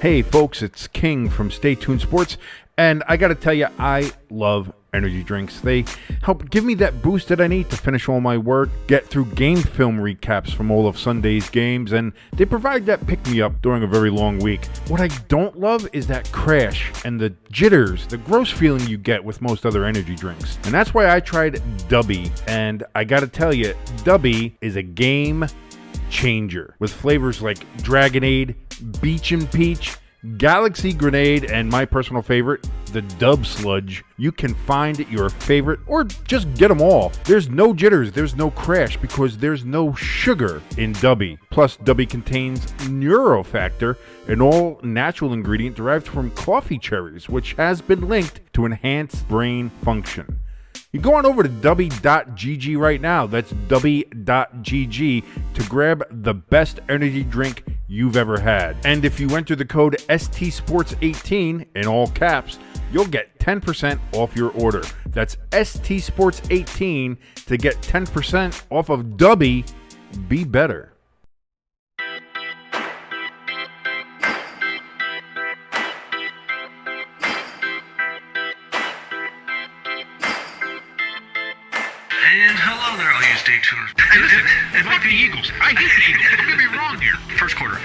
Hey folks, it's King from Stay Tuned Sports, and I gotta tell you, I love energy drinks. They help give me that boost that I need to finish all my work, get through game film recaps from all of Sunday's games, and they provide that pick-me-up during a very long week. What I don't love is that crash and the jitters, the gross feeling you get with most other energy drinks. And that's why I tried Dubby, and I gotta tell you, Dubby is a game changer with flavors like Dragonade, Beach and Peach, Galaxy Grenade, and my personal favorite, the Dub Sludge. You can find your favorite or just get them all. There's no jitters, there's no crash because there's no sugar in Dubby. Plus, Dubby contains Neurofactor, an all-natural ingredient derived from coffee cherries, which has been linked to enhanced brain function. You go on over to dubby.gg right now. That's dubby.gg to grab the best energy drink you've ever had. And if you enter the code STSports18 in all caps, you'll get 10% off your order. That's STSports18 to get 10% off of Dubby. Be better. And hello there, all you stay tuners. It might be Eagles. I hate the Eagles. Don't get me wrong here. First quarter,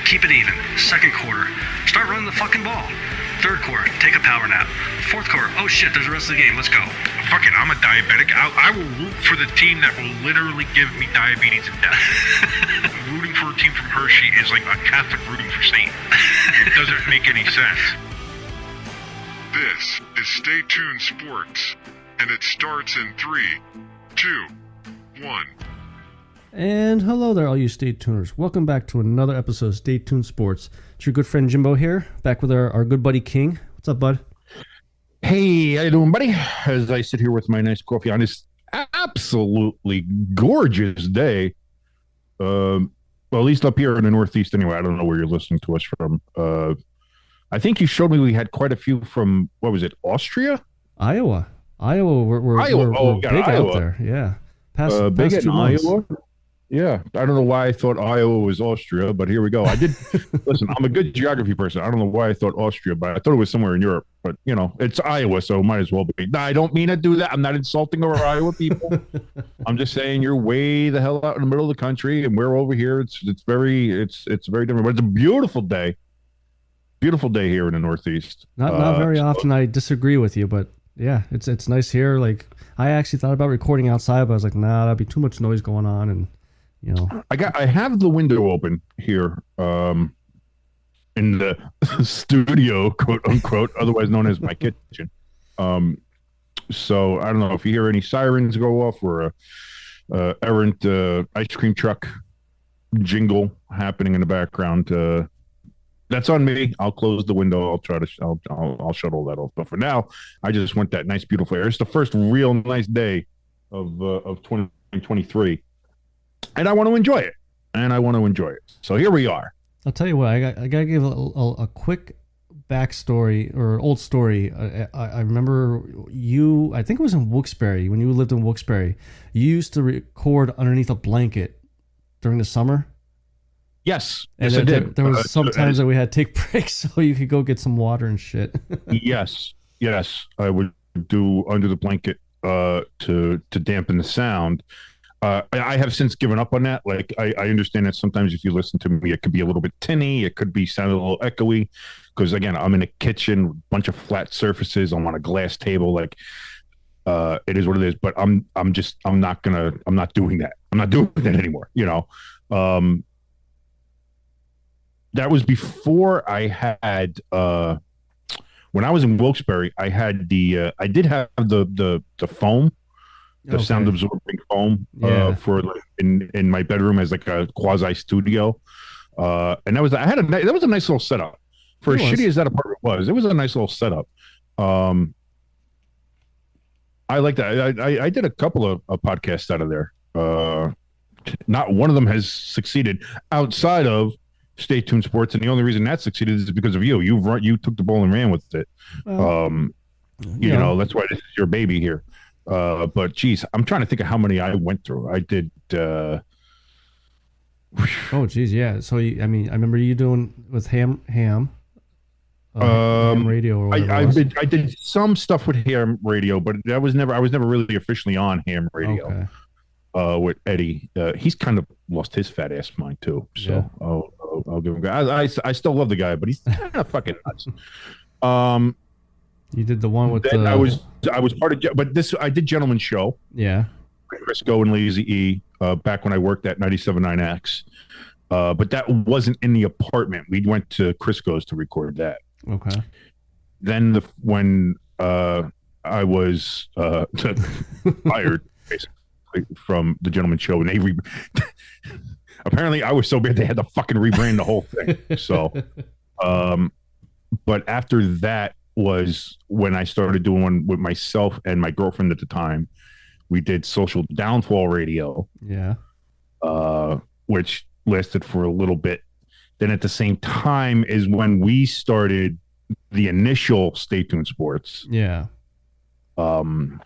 keep it even. Second quarter, start running the fucking ball. Third quarter, take a power nap. Fourth quarter, oh shit, there's the rest of the game. Let's go. Fuck it, I'm a diabetic. I will root for the team that will literally give me diabetes and death. Rooting for a team from Hershey is like a Catholic rooting for Satan. It doesn't make any sense. This is Stay Tuned Sports, and it starts in 3, 2, 1. And hello there, all you Stay Tuners. Welcome back to another episode of Stay Tuned Sports. It's your good friend Jimbo here, back with our good buddy King. What's up, bud? Hey, how you doing, buddy? As I sit here with my nice coffee on this absolutely gorgeous day. Well, at least up here in the Northeast anyway. I don't know where you're listening to us from. I think you showed me we had quite a few from, what was it, Austria? Iowa, we're big Iowa. out there. Yeah. Big past in 2 months. Iowa. Yeah. I don't know why I thought Iowa was Austria, but here we go. I did. Listen, I'm a good geography person. I don't know why I thought Austria, but I thought it was somewhere in Europe. But, you know, it's Iowa, so it might as well be. No, I don't mean to do that. I'm not insulting our Iowa people. I'm just saying you're way the hell out in the middle of the country, and we're over here. It's very different. But it's a beautiful day. Beautiful day here in the Northeast. Not very often I disagree with you, but yeah, it's nice here. Like, I actually thought about recording outside, but I was like, nah, that'd be too much noise going on, and you know. I have the window open here, in the studio, quote unquote, otherwise known as my kitchen. So I don't know if you hear any sirens go off or a errant ice cream truck jingle happening in the background. That's on me. I'll close the window. I'll try to. I'll shut all that off. But for now, I just want that nice, beautiful air. It's the first real nice day of 2023, and I want to enjoy it. So here we are. I'll tell you what. I gotta give a quick backstory or old story. I remember you. I think it was in Wilkes-Barre when you lived in Wilkes-Barre. You used to record underneath a blanket during the summer. Yes, and yes, I did. There was some times that we had to take breaks so you could go get some water and shit. yes, I would do under the blanket to dampen the sound. I have since given up on that. Like I understand that sometimes if you listen to me, it could be a little bit tinny. It could be sounding a little echoey because again, I'm in a kitchen, bunch of flat surfaces. I'm on a glass table. Like it is what it is. But I'm not doing that. I'm not doing that anymore. You know. That was before I had when I was in Wilkes-Barre, I had I did have the foam, the sound absorbing foam for like, in my bedroom as like a quasi studio. And that was a nice little setup. For as shitty as that apartment was, it was a nice little setup. I like that. I did a couple of podcasts out of there. Not one of them has succeeded outside of Stay Tuned Sports, and the only reason that succeeded is because of you. You took the ball and ran with it. You know, that's why this is your baby here. But geez, I'm trying to think of how many I went through. I did Oh, geez, yeah. So I remember you doing with ham radio or whatever. I did some stuff with ham radio, but I was never really officially on ham radio. Okay. With Eddie, he's kind of lost his fat ass mind too. So Yeah. I'll give him. I still love the guy, but he's kind of fucking nuts. You did the one with Then the. I was part of, but I did Gentleman's Show. Yeah. Crisco and Lazy E, back when I worked at 97.9X. But that wasn't in the apartment. We went to Crisco's to record that. Okay. Then when I was fired, basically, from the Gentleman's Show, and they apparently I was so bad they had to fucking rebrand the whole thing. So, but after that was when I started doing one with myself and my girlfriend at the time. We did Social Downfall Radio. Yeah. Which lasted for a little bit. Then at the same time is when we started the initial Stay Tuned Sports. Yeah. And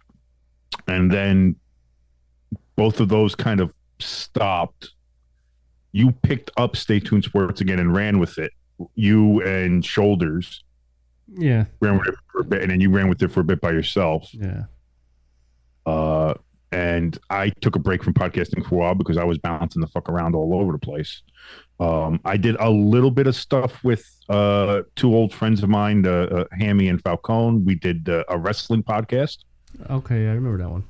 then both of those kind of stopped. You picked up Stay Tuned Sports again and ran with it. You and Shoulders Yeah. ran with it for a bit, and then you ran with it for a bit by yourself. Yeah. And I took a break from podcasting for a while because I was bouncing the fuck around all over the place. I did a little bit of stuff with two old friends of mine, Hammy and Falcone. We did a wrestling podcast. Okay, I remember that one.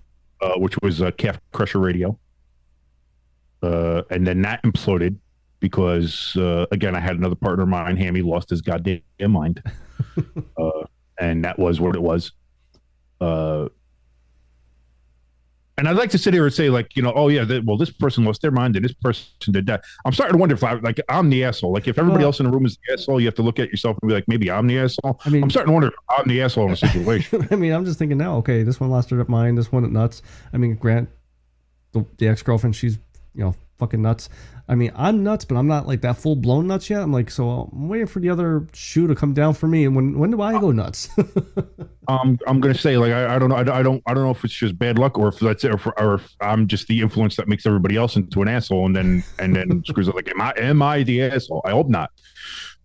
Which was Calf Crusher Radio. And then that imploded because, again, I had another partner of mine, Hammy, lost his goddamn mind. And that was what it was. And I'd like to sit here and say, like, oh, yeah, this person lost their mind and this person did that. I'm starting to wonder if I'm the asshole. Like, if everybody else in the room is the asshole, you have to look at yourself and be like, maybe I'm the asshole. I mean, I'm starting to wonder if I'm the asshole in a situation. I'm just thinking now, okay, this one lost her mind, this one nuts. Grant, the ex-girlfriend, she's, fucking nuts. I'm nuts, but I'm not like that full-blown nuts yet. I'm like, so I'm waiting for the other shoe to come down for me. And when do I go nuts? I'm gonna say, like, I don't know. I don't know if it's just bad luck or if that's or if I'm just the influence that makes everybody else into an asshole and then screws up. Like, am I the asshole? I hope not.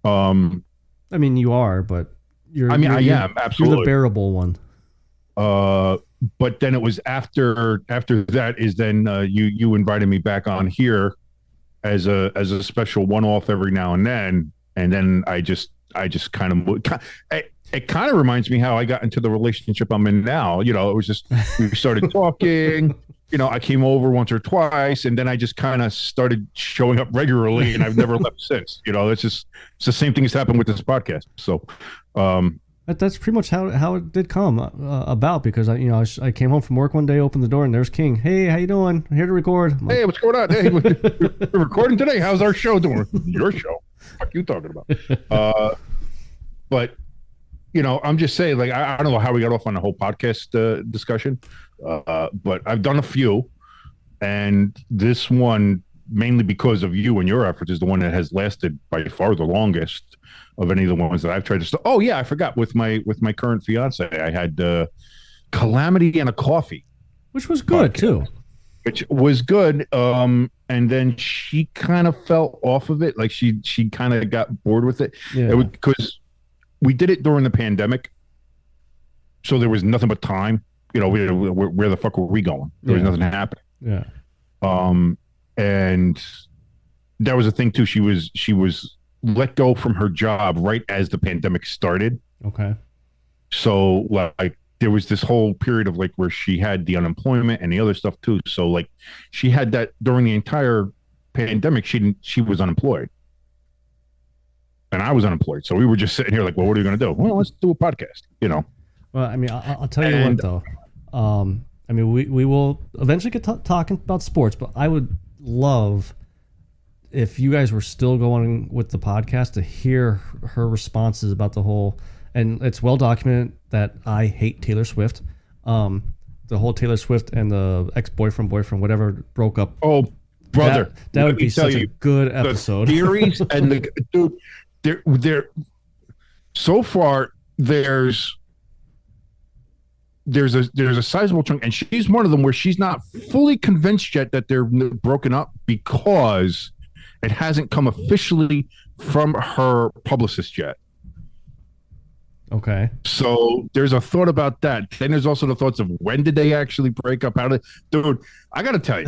You are, but you're. I am absolutely you're the bearable one. But then it was after that is then you invited me back on here as a special one-off every now and then I just kind of it kind of reminds me how I got into the relationship I'm in now. It was just we started talking. I came over once or twice, and then I just kind of started showing up regularly, and I've never left since. It's the same thing has happened with this podcast. So. That's pretty much how it did come about, because I came home from work one day, opened the door, and there's King. Hey, how you doing? I'm here to record. Like, hey, what's going on? Hey, we're recording today. How's our show doing? Your show? What you talking about? But I'm just saying, like, I don't know how we got off on the whole podcast discussion, but I've done a few, and this one, mainly because of you and your efforts, is the one that has lasted by far the longest of any of the ones that I've tried to. Oh yeah, I forgot with my current fiance, I had Calamity and a Coffee, which was good too. Which was good, and then she kind of fell off of it. Like she kind of got bored with it. Yeah, because we did it during the pandemic, so there was nothing but time. Where the fuck were we going? There was nothing happening. Yeah. And that was a thing too. She was let go from her job right as the pandemic started. Okay. So like there was this whole period of like where she had the unemployment and the other stuff too. So like she had that during the entire pandemic. She was unemployed, and I was unemployed. So we were just sitting here like, well, what are you going to do? Well, let's do a podcast. Well, I'll tell you what though. We will eventually get talking about sports, but I would love if you guys were still going with the podcast to hear her responses about the whole, and it's well documented that I hate Taylor Swift. The whole Taylor Swift and the ex-boyfriend, whatever, broke up. Oh, brother. That would be such a good episode. The theories and the dude, there so far there's a sizable chunk, and she's one of them where she's not fully convinced yet that they're broken up because It hasn't come officially from her publicist yet. Okay. So there's a thought about that. Then there's also the thoughts of when did they actually break up? How did, dude, I got to tell you,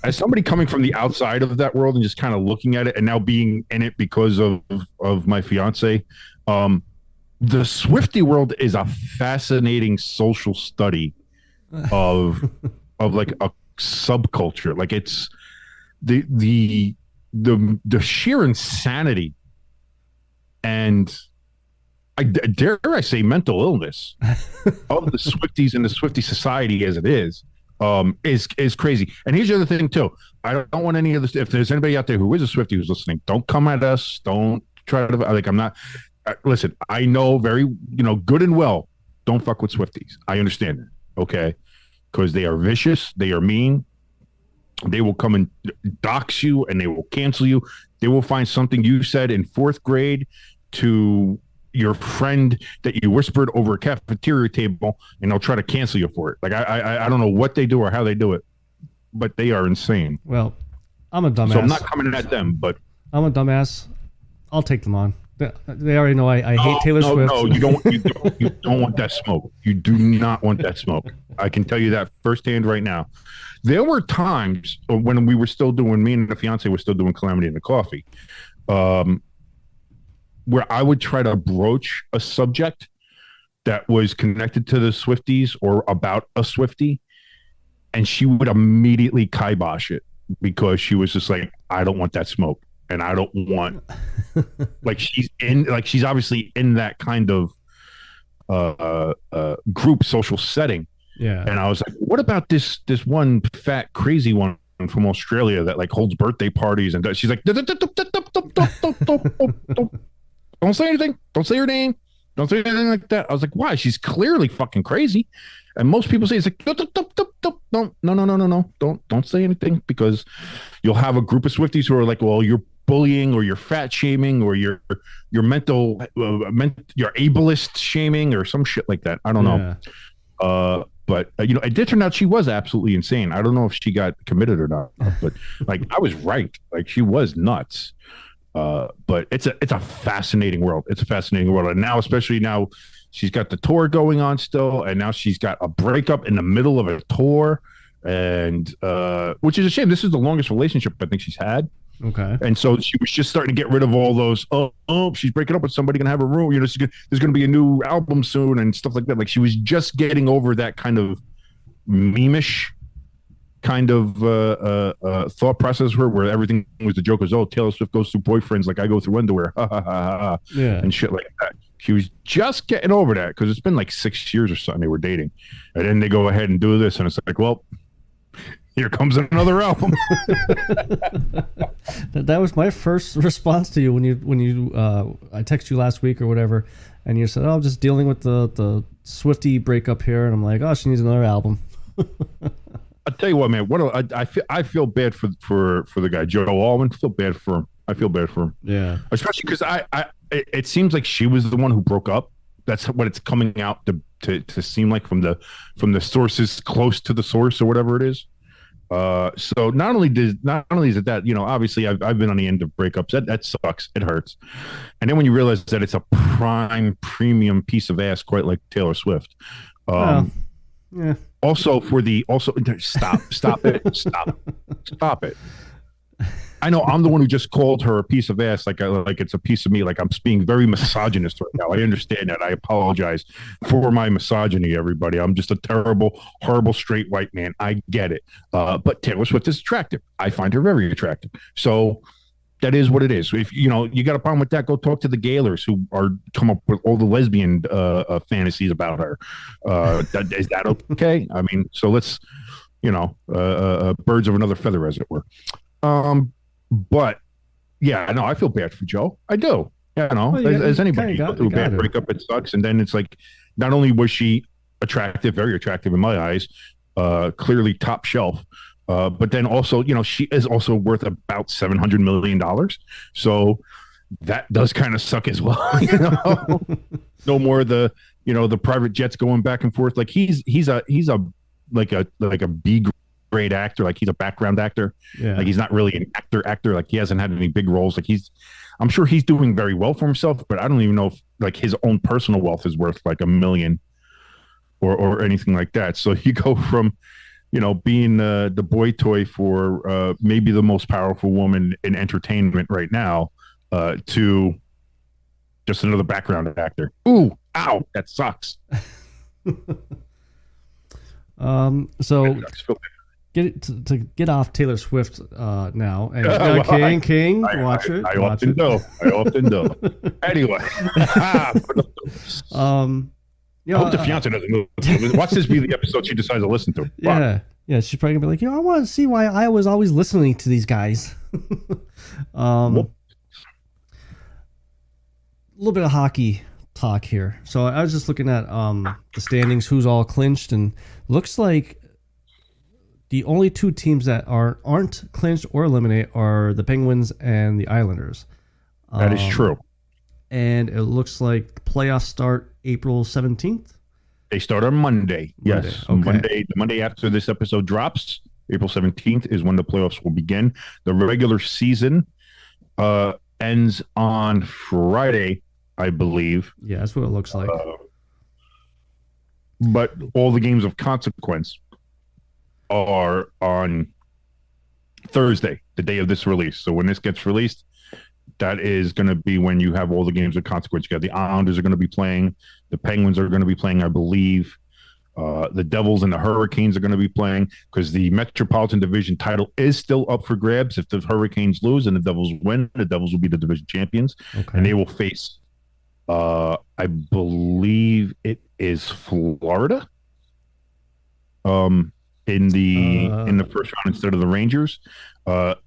as somebody coming from the outside of that world and just kind of looking at it and now being in it because of my fiance, the Swiftie world is a fascinating social study of like a subculture. Like it's the sheer insanity and dare I say mental illness of the Swifties and the Swiftie society as it is crazy. And here's the other thing too. I don't want any of this. If there's anybody out there who is a Swiftie who's listening, don't come at us. Don't try to like. I'm not. Listen, I know very good and well. Don't fuck with Swifties. I understand that. Okay, because they are vicious. They are mean. They will come and dox you, and they will cancel you. They will find something you said in 4th grade to your friend that you whispered over a cafeteria table, and they'll try to cancel you for it. Like I don't know what they do or how they do it, but they are insane. Well, I'm a dumbass. So I'm not coming at them, but I'm a dumbass. I'll take them on. They already know I hate Taylor Swift. No, you don't want that smoke. You do not want that smoke. I can tell you that firsthand right now. There were times when we were still doing, me and the fiance were still doing Calamity and the Coffee, where I would try to broach a subject that was connected to the Swifties or about a Swiftie, and she would immediately kibosh it because she was just like, I don't want that smoke. And I don't want she's obviously in that kind of group social setting. Yeah. And I was like, what about this one fat crazy one from Australia that like holds birthday parties and she's like, don't say anything. Don't say her name. Don't say anything like that. I was like, why? She's clearly fucking crazy. And most people say it's like, no. Don't say anything because you'll have a group of Swifties who are like, well, you're bullying or you're fat shaming or you're mental, you're ableist shaming or some shit like that. I don't know. But it did turn out she was absolutely insane. I don't know if she got committed or not, but like I was right. Like she was nuts. But it's a fascinating world. It's a fascinating world. And now, especially now, she's got the tour going on still, and now she's got a breakup in the middle of a tour, and which is a shame. This is the longest relationship I think she's had. Okay. And so she was just starting to get rid of all those. Oh, she's breaking up with somebody, gonna have a room. There's gonna be a new album soon and stuff like that. Like she was just getting over that kind of meme-ish kind of thought process where everything was the joke was, oh, Taylor Swift goes through boyfriends like I go through underwear, and shit like that. She was just getting over that because it's been like 6 years or something they were dating, and then they go ahead and do this, and it's like, well, here comes another album. That was my first response to you when you I texted you last week or whatever, and you said, oh, I'm just dealing with the Swiftie breakup here, and I'm like, oh, she needs another album. I'll tell you what, man. I feel bad for the guy, Joe Alwyn. Feel bad for him. I feel bad for him. Yeah. Especially because it seems like she was the one who broke up. That's what it's coming out to seem like from the sources close to the source or whatever it is. So not only is it that, obviously I've been on the end of breakups. That sucks. It hurts. And then when you realize that it's a premium piece of ass, quite like Taylor Swift. Yeah. Also stop it. I know I'm the one who just called her a piece of ass, like it's a piece of me, like I'm being very misogynist right now. I understand that. I apologize for my misogyny, everybody. I'm just a terrible, horrible straight white man. I get it. But Taylor Swift is attractive. I find her very attractive. So that is what it is. If you got a problem with that, go talk to the Gaylors who are come up with all the lesbian fantasies about her. Is that okay? I mean, so let's, birds of another feather, as it were. But yeah, no, I feel bad for Joe. I do. As anybody go through a bad breakup, it sucks. And then it's like, not only was she attractive, very attractive in my eyes, clearly top shelf. But then also, she is also worth about $700 million. So that does kind of suck as well. No more the private jets going back and forth. Like he's a B grade actor, like he's a background actor. Yeah. Like he's not really an actor. Like he hasn't had any big roles. Like I'm sure he's doing very well for himself, but I don't even know if like his own personal wealth is worth like $1 million or anything like that. So you go from, being the boy toy for maybe the most powerful woman in entertainment right now to just another background actor. Ooh, ow, that sucks. So to get off Taylor Swift now, and King, watch it. I often do. Anyway, I hope the fiance doesn't move. Watch this be the episode she decides to listen to. Yeah, she's probably gonna be like, I want to see why I was always listening to these guys. A little bit of hockey talk here. So I was just looking at the standings, who's all clinched, and looks like the only two teams that aren't clinched or eliminated are the Penguins and the Islanders. That is true. And it looks like the playoffs start April 17th. They start on Monday. Yes. Okay. The Monday after this episode drops, April 17th is when the playoffs will begin. The regular season ends on Friday, I believe. Yeah, that's what it looks like. But all the games of consequence are on Thursday, the day of this release. So when this gets released, that is going to be when you have all the games of consequence. You got the Islanders are going to be playing. The Penguins are going to be playing, I believe. The Devils and the Hurricanes are going to be playing because the Metropolitan Division title is still up for grabs. If the Hurricanes lose and the Devils win, the Devils will be the division champions. Okay. And they will face, I believe it is Florida in the first round instead of the Rangers.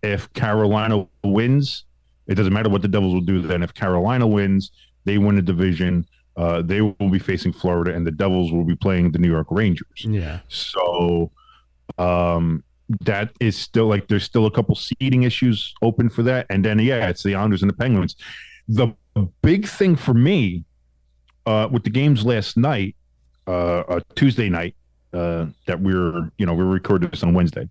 If Carolina wins, it doesn't matter what the Devils will do then. If Carolina wins, they win the division. They will be facing Florida, and the Devils will be playing the New York Rangers. Yeah. So that is still like there's still a couple seeding issues open for that. And then, it's the Islanders and the Penguins. The big thing for me with the games last night, Tuesday night, that we recorded this on Wednesday,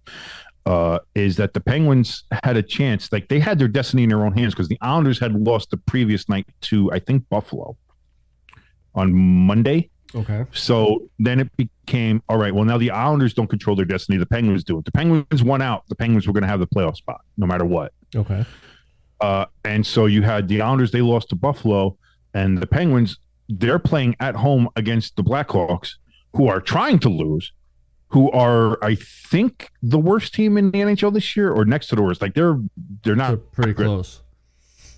is that the Penguins had a chance. Like they had their destiny in their own hands because the Islanders had lost the previous night to, I think, Buffalo on Monday. Okay. So then it became, all right, well, now the Islanders don't control their destiny. The Penguins do it. The Penguins won out. The Penguins were going to have the playoff spot no matter what. Okay. And so you had the Islanders, they lost to Buffalo, and the Penguins, they're playing at home against the Blackhawks, who are trying to lose, who are, I think, the worst team in the NHL this year, or next to the worst. Like they're pretty close.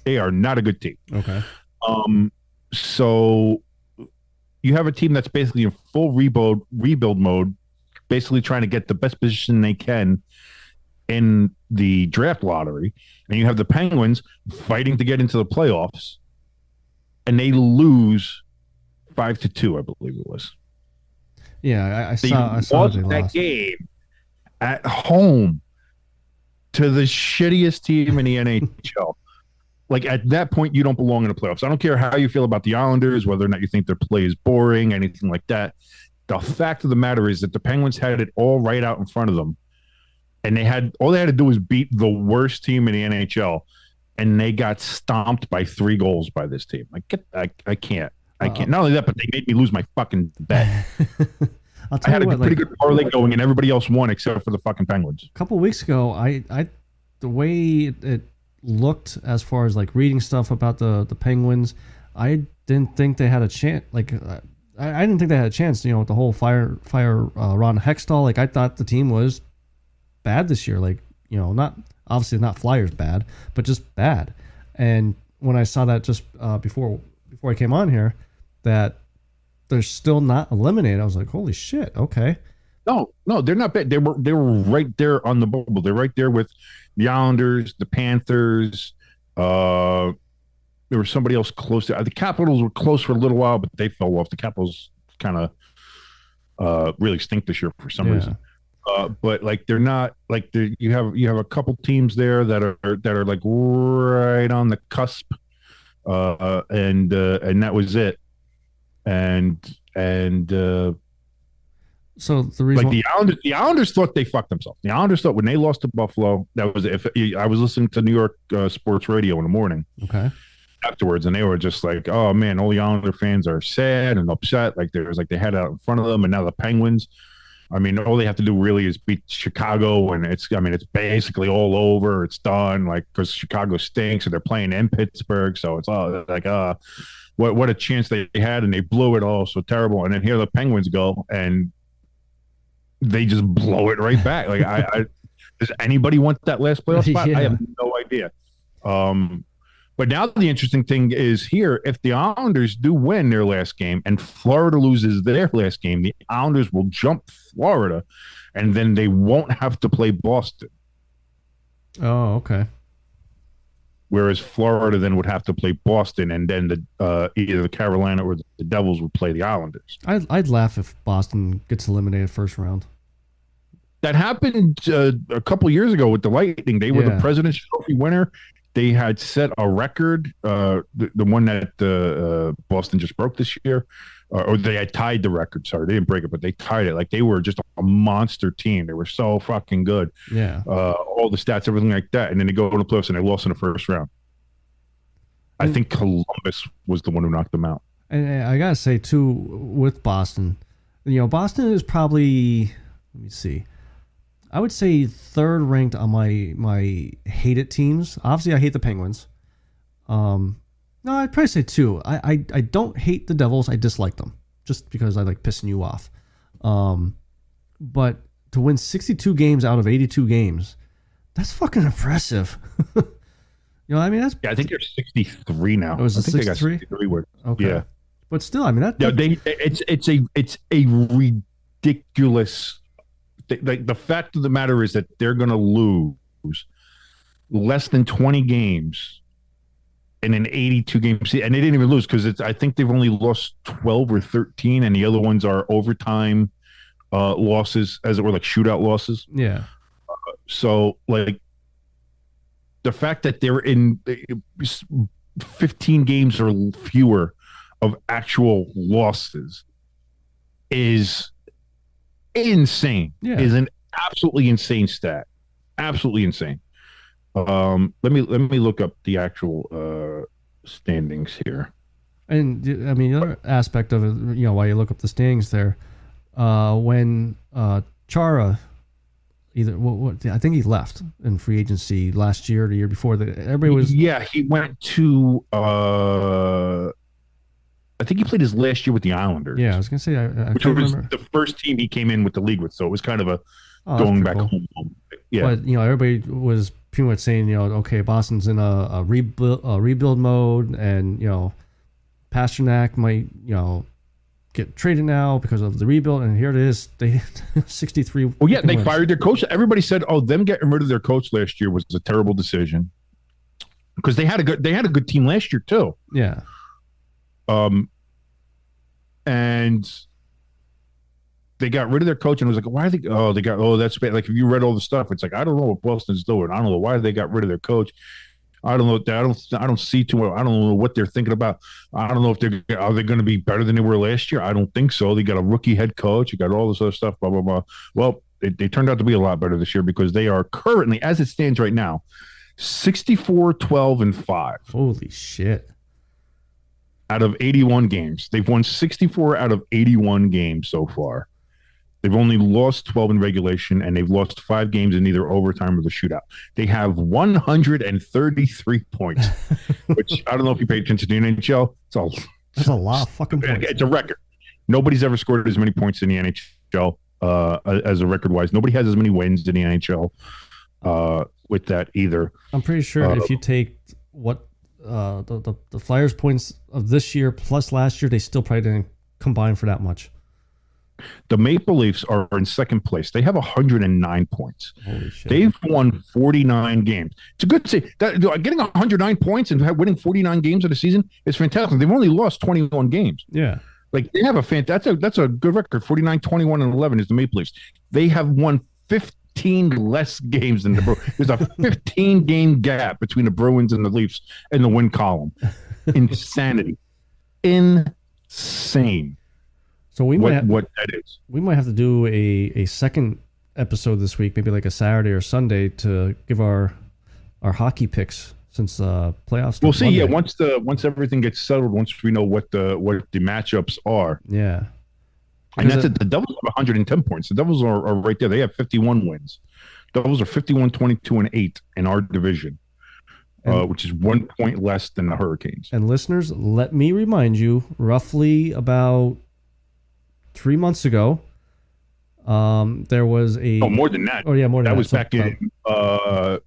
They are not a good team. Okay. So you have a team that's basically in full rebuild mode, basically trying to get the best position they can in the draft lottery, and you have the Penguins fighting to get into the playoffs, and they lose 5-2, I believe it was. Yeah, I saw that game at home to the shittiest team in the NHL. Like at that point, you don't belong in the playoffs. I don't care how you feel about the Islanders, whether or not you think their play is boring, anything like that. The fact of the matter is that the Penguins had it all right out in front of them, and all they had to do was beat the worst team in the NHL, and they got stomped by 3 goals by this team. I can't. Not only that, but they made me lose my fucking bet. I had a pretty good parlay going, and everybody else won except for the fucking Penguins. A couple of weeks ago, I the way it looked as far as like reading stuff about the Penguins, I didn't think they had a chance. Like I didn't think they had a chance. With the whole fire Ron Hextall. Like I thought the team was bad this year. Like not obviously not Flyers bad, but just bad. And when I saw that just before I came on here, that they're still not eliminated, I was like, holy shit, okay. No, they're not bad. They were right there on the bubble. They're right there with the Islanders, the Panthers. There was somebody else close to. The Capitals were close for a little while, but they fell off. The Capitals kind of really stink this year for some reason. But like they're not like you have a couple teams there that are like right on the cusp, and that was it. And So the reason Like the Islanders thought they fucked themselves. The Islanders thought when they lost to Buffalo, that was if I was listening to New York sports radio in the morning okay. afterwards, and they were just like, "Oh man, all the Islander fans are sad and upset. Like there's like they had it out in front of them, and now the Penguins. I mean, all they have to do really is beat Chicago, and it's basically all over. It's done. Like because Chicago stinks, and they're playing in Pittsburgh, so it's all like what a chance they had, and they blew it all so terrible. And then here the Penguins go and they just blow it right back. Like I does anybody want that last playoff spot? Yeah. I have no idea. But now the interesting thing is here, if the Islanders do win their last game and Florida loses their last game, the Islanders will jump Florida, and then they won't have to play Boston. Oh, okay. Whereas Florida then would have to play Boston, and then either the Carolina or the Devils would play the Islanders. I'd laugh if Boston gets eliminated first round. That happened a couple years ago with the Lightning. They were the President's Trophy winner. They had set a record, the one that Boston just broke this year, or they had tied the record. Sorry, they didn't break it, but they tied it. Like they were just a monster team. They were so fucking good. Yeah. All the stats, everything like that. And then they go to the playoffs and they lost in the first round. I think Columbus was the one who knocked them out. And I gotta say too, with Boston, Boston is probably, let me see, I would say third ranked on my hated teams. Obviously, I hate the Penguins. No, I'd probably say two. I don't hate the Devils. I dislike them just because I like pissing you off. But to win 62 games out of 82 games, that's fucking impressive. I mean, that's I think they're 63 now. Was it I think 63? They got 63 word. Okay. Yeah, but still, I mean it's a ridiculous. Like the fact of the matter is that they're going to lose less than 20 games in an 82 game season, and they didn't even lose because I think they've only lost 12 or 13, and the other ones are overtime losses, as it were, like shootout losses. Yeah. So like the fact that they're in 15 games or fewer of actual losses is insane. Yeah. Is an absolutely insane stat. Absolutely insane. Let me look up the actual standings here. And I mean, the other aspect of it, while you look up the standings there, when Chara, I think he left in free agency last year or the year before. Everybody was he went to I think he played his last year with the Islanders. Yeah, I was gonna say I which can't was remember. the first team he came in with the league with, so it was kind of a Oh, going that's back pretty cool. home. Yeah, But everybody was pretty much saying, okay, Boston's in a rebuild mode, and Pasternak might get traded now because of the rebuild, and here it is. They 63. well, yeah, they wins. fired their coach. Everybody said, "Oh, them getting rid of their coach last year was a terrible decision," because they had a good team last year too. Yeah. And they got rid of their coach, and it was like, why are they? That's bad. Like if you read all the stuff, it's like I don't know what Boston's doing. I don't know why they got rid of their coach. I don't know. I don't see too much. I don't know what they're thinking about. I don't know if are they going to be better than they were last year. I don't think so. They got a rookie head coach. You got all this other stuff. Blah blah blah. Well, they turned out to be a lot better this year because they are currently, as it stands right now, 64, 12, and 5. Holy shit. Out of 81 games. They've won 64 out of 81 games so far. They've only lost 12 in regulation, and they've lost 5 games in either overtime or the shootout. They have 133 points, which I don't know if you pay attention to the NHL. That's a lot of fucking points. It's a record. Nobody's ever scored as many points in the NHL as a record-wise. Nobody has as many wins in the NHL with that either. I'm pretty sure if you take what the Flyers points of this year plus last year, they still probably didn't combine for that much. The Maple Leafs are in second place. They have 109 points. Holy shit. They've won 49 games. It's a good thing. Getting 109 points and winning 49 games in a season is fantastic. They've only lost 21 games. Yeah. Like they have that's a good record. 49, 21, and 11 is the Maple Leafs. They have won 15 less games than the Bruins. There's a 15 game gap between the Bruins and the Leafs in the win column. Insanity. Insane. So we might what that is. we might have to do a second episode this week, maybe like a Saturday or Sunday, to give our hockey picks, since playoffs. We'll see. Monday. Yeah, once everything gets settled, once we know what the matchups are. Yeah. And that's it. The Devils have 110 points. The Devils are right there. They have 51 wins. Devils are 51, 22, and 8 in our division, which is 1 point less than the Hurricanes. And listeners, let me remind you, roughly about 3 months ago, there was a... Oh, more than that. Oh, yeah, more than that. That was back in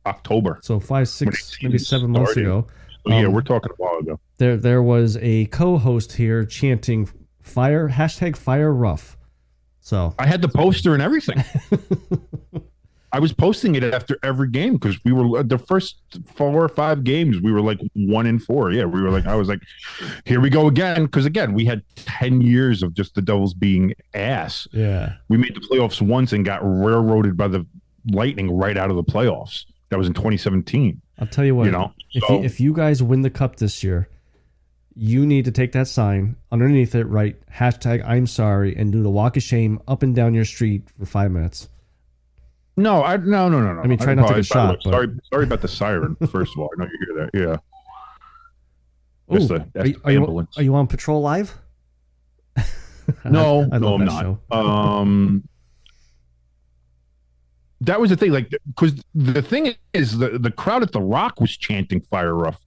October. So 5, 6, maybe 7 months ago. Yeah, we're talking a while ago. There was a co-host here chanting #fire rough. So I had the poster and everything. I was posting it after every game because we were the first 4 or 5 games. We were like 1-4. Yeah, we were like, I was like, here we go again. Because again, we had 10 years of just the Devils being ass. yeah, We made the playoffs once and got railroaded by the Lightning right out of the playoffs. That was in 2017. I'll tell you what. You know, if you guys win the cup this year, you need to take that sign underneath it, write #I'm sorry, and do the walk of shame up and down your street for 5 minutes. No. I mean, try not to take a shot. Sorry about the siren. First of all, I know you hear that. Yeah. Ooh, That's the are ambulance. you on Patrol Live? No, I love I'm that not. show. That was the thing, like, because the thing is, the crowd at the Rock was chanting "Fire Rough"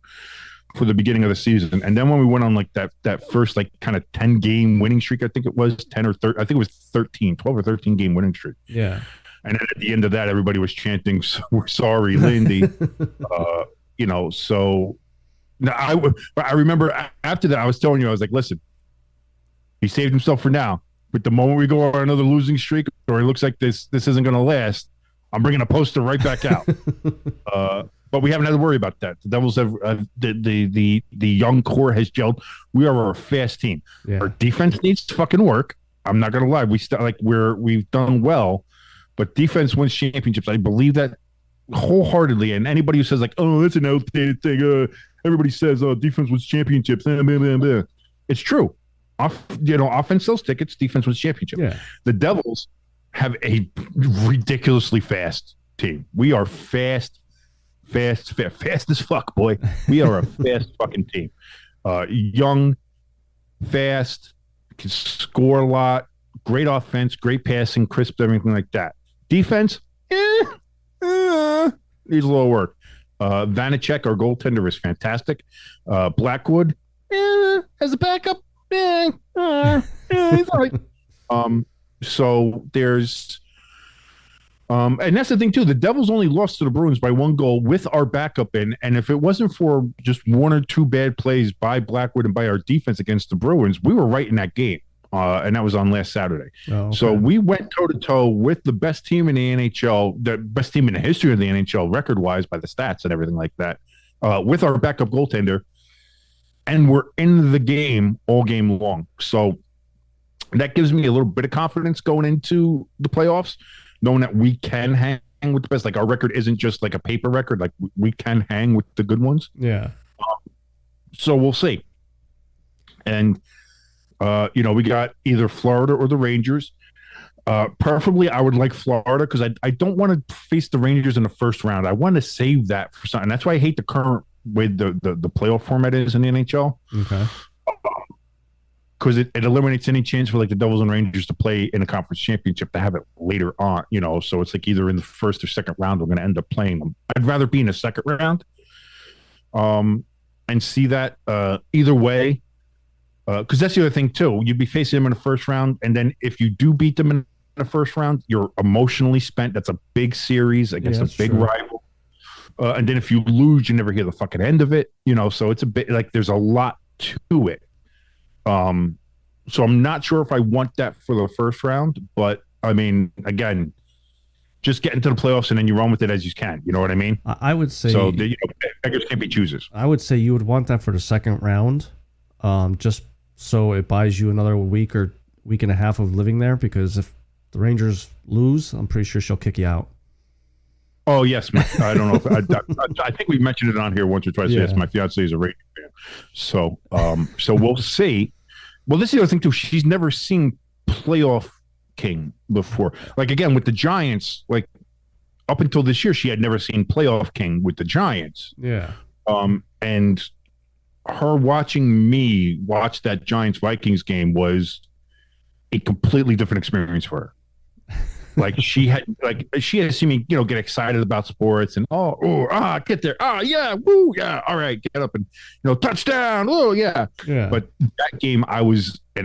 for the beginning of the season, and then when we went on like that first like kind of 10-game winning streak, I think it was 10 or 13, I think it was 12 or 13 game winning streak. Yeah. And then at the end of that, everybody was chanting, "We're sorry, Lindy." You know, so now I remember after that, I was telling you, I was like, listen, he saved himself for now. But the moment we go on another losing streak, or it looks like this isn't going to last, I'm bringing a poster right back out. But we haven't had to worry about that. The Devils have the young core has gelled. We are a fast team. Yeah. Our defense needs to fucking work. I'm not going to lie. We've done well. But defense wins championships. I believe that wholeheartedly. And anybody who says like, "Oh, that's an outdated thing," everybody says, "Oh, defense wins championships." It's true. Offense sells tickets. Defense wins championships. Yeah. The Devils have a ridiculously fast team. We are fast as fuck, boy. We are a fast fucking team. Young, fast, can score a lot. Great offense, great passing, crisp, everything like that. Defense, needs a little work. Vanacek, our goaltender, is fantastic. Blackwood, as a backup, he's all right. So there's, and that's the thing too. The Devils only lost to the Bruins by 1 goal with our backup in, and if it wasn't for just 1 or 2 bad plays by Blackwood and by our defense against the Bruins, we were right in that game. And that was on last Saturday. Oh, okay. So we went toe-to-toe with the best team in the NHL, the best team in the history of the NHL, record-wise by the stats and everything like that, with our backup goaltender, and we're in the game all game long. So that gives me a little bit of confidence going into the playoffs, knowing that we can hang with the best. Like, our record isn't just like a paper record. Like, we can hang with the good ones. Yeah. So we'll see. And we got either Florida or the Rangers. Preferably, I would like Florida because I don't want to face the Rangers in the first round. I want to save that for something. That's why I hate the current way the playoff format is in the NHL. Okay. Because it eliminates any chance for like the Devils and Rangers to play in a conference championship to have it later on. So it's like either in the first or second round we're going to end up playing them. I'd rather be in the second round, and see that either way. Because that's the other thing too. You'd be facing them in the first round, and then if you do beat them in the first round, you're emotionally spent. That's a big series against a big rival. And then if you lose, you never hear the fucking end of it. So it's a bit like there's a lot to it. So I'm not sure if I want that for the first round, but I mean, again, just get into the playoffs and then you run with it as you can. You know what I mean? I would say so. Beggars can't be choosers. I would say you would want that for the second round, just so it buys you another week or week and a half of living there. Because if the Rangers lose, I'm pretty sure she'll kick you out. Oh yes, I don't know. If, I think we mentioned it on here once or twice. Yeah. Yes, my fiance is a Rangers fan, so we'll see. Well, this is the other thing too. She's never seen playoff king before. Like again with the Giants, like up until this year, she had never seen playoff king with the Giants. Yeah. And her watching me watch that Giants Vikings game was a completely different experience for her. Like she had seen me, get excited about sports and get there, yeah, woo, yeah, all right, get up and touchdown, oh yeah. But that game, I was a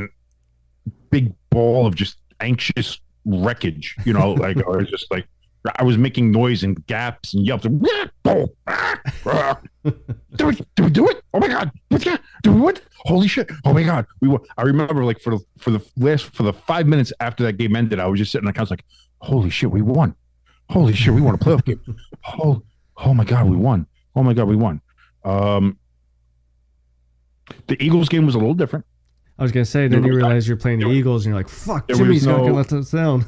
big ball of just anxious wreckage, like I was just like I was making noise and gaps and yelps. And, do we do it? Oh my god! Do what? Holy shit! Oh my god! We won. I remember like for the 5 minutes after that game ended, I was just sitting on the couch like, holy shit, we won! Holy shit, we won a playoff game! Oh my god, we won! Oh my god, we won! The Eagles game was a little different. I was gonna say, then you realize you're playing the Eagles, and you're like, "Fuck, Jimmy's not gonna let us down."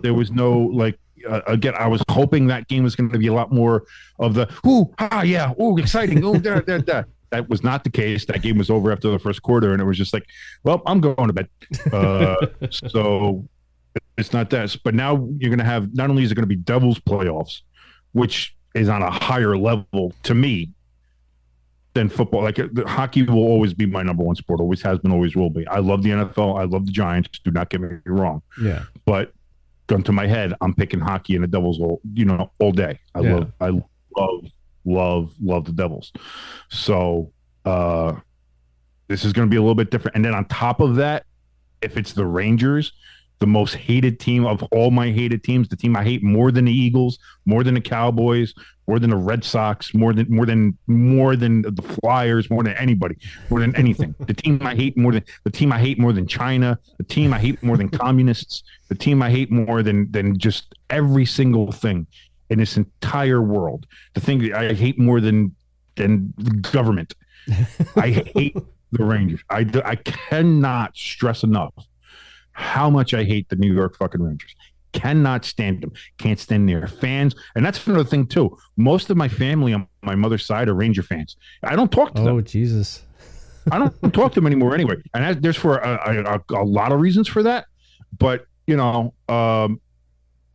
There was no like. Again, I was hoping that game was going to be a lot more of the exciting, That was not the case. That game was over after the first quarter, and it was just like, well, I'm going to bed. So it's not that. But now you're going to have, not only is it going to be Devils playoffs, which is on a higher level to me than football. Like hockey will always be my number one sport. Always has been, always will be. I love the NFL. I love the Giants. Do not get me wrong. Yeah. But gun to my head, I'm picking hockey and the Devils all day. I love the Devils. So this is going to be a little bit different. And then on top of that, if it's the Rangers, the most hated team of all my hated teams, the team I hate more than the Eagles, more than the Cowboys, more than the Red Sox, more than the Flyers, more than anybody, more than anything. The team I hate more than China, the team I hate more than communists, the team I hate more than just every single thing in this entire world. The thing that I hate more than the government. I hate the Rangers. I cannot stress enough how much I hate the New York fucking Rangers. Cannot stand them. Can't stand their fans. And that's another thing, too. Most of my family on my mother's side are Ranger fans. I don't talk to them. Oh, Jesus. I don't talk to them anymore anyway. And there's for a lot of reasons for that. But,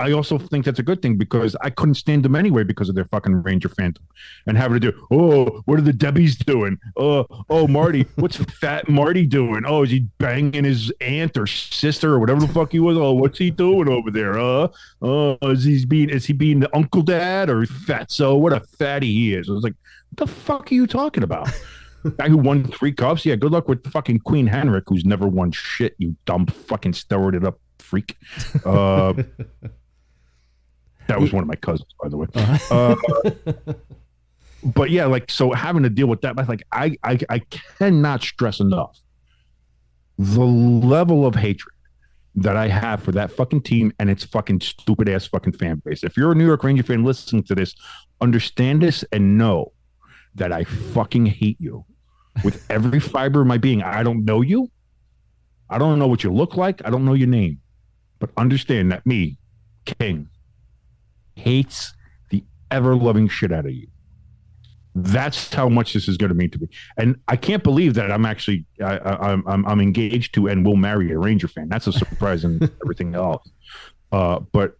I also think that's a good thing because I couldn't stand them anyway because of their fucking Ranger fandom and having to do, what are the Debbies doing? Marty, what's fat Marty doing? Oh, is he banging his aunt or sister or whatever the fuck he was? Oh, what's he doing over there? Is he being the uncle dad or fatso? What a fatty he is. I was like, what the fuck are you talking about? Guy who won 3 cups? Yeah, good luck with fucking Queen Henrik, who's never won shit, you dumb fucking steroided up freak. That was one of my cousins, by the way. But yeah, like, so having to deal with that, like, I cannot stress enough the level of hatred that I have for that fucking team and its fucking stupid ass fucking fan base. If you're a New York Ranger fan listening to this, understand this and know that I fucking hate you with every fiber of my being. I don't know you. I don't know what you look like. I don't know your name. But understand that me, King, hates the ever-loving shit out of you. That's how much this is going to mean to me. And I can't believe that I'm actually I'm engaged to and will marry a Ranger fan. That's a surprise and everything else. But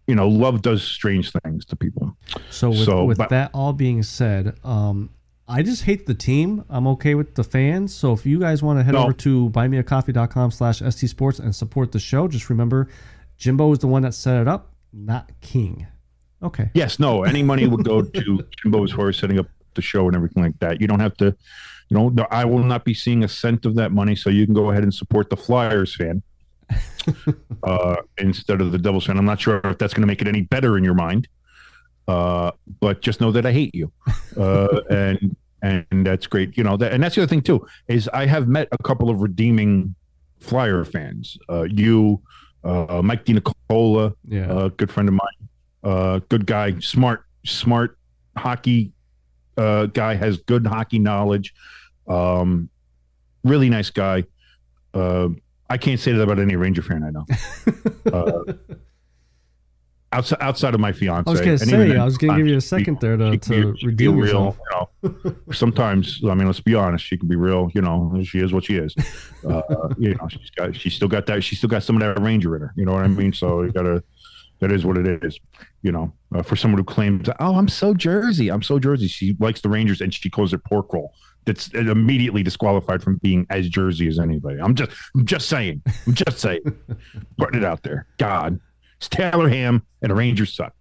love does strange things to people. So with that all being said, I just hate the team. I'm okay with the fans. So if you guys want to head over to buymeacoffee.com/STSports and support the show, just remember Jimbo is the one that set it up, not King. Okay. Yes, no. Any money would go to Jimbo's for setting up the show and everything like that. You don't have to, I will not be seeing a cent of that money, so you can go ahead and support the Flyers fan instead of the Devils fan. I'm not sure if that's going to make it any better in your mind, but just know that I hate you, and that's great. And that's the other thing too is I have met a couple of redeeming Flyer fans. You. Mike DiNicola, good friend of mine, good guy, smart hockey guy, has good hockey knowledge, really nice guy. I can't say that about any Ranger fan I know. outside of my fiance. I was going to And even say, then, I was going to give you a second there to redeem yourself. Sometimes, I mean, let's be honest, she can be real. She is what she is. She's still got that. She's still got some of that Ranger in her. You know what I mean? So you gotta. That is what it is. For someone who claims, "Oh, I'm so Jersey. I'm so Jersey." She likes the Rangers and she calls it pork roll. That's immediately disqualified from being as Jersey as anybody. I'm just saying. Putting it out there. God, it's Taylor Ham and the Rangers suck.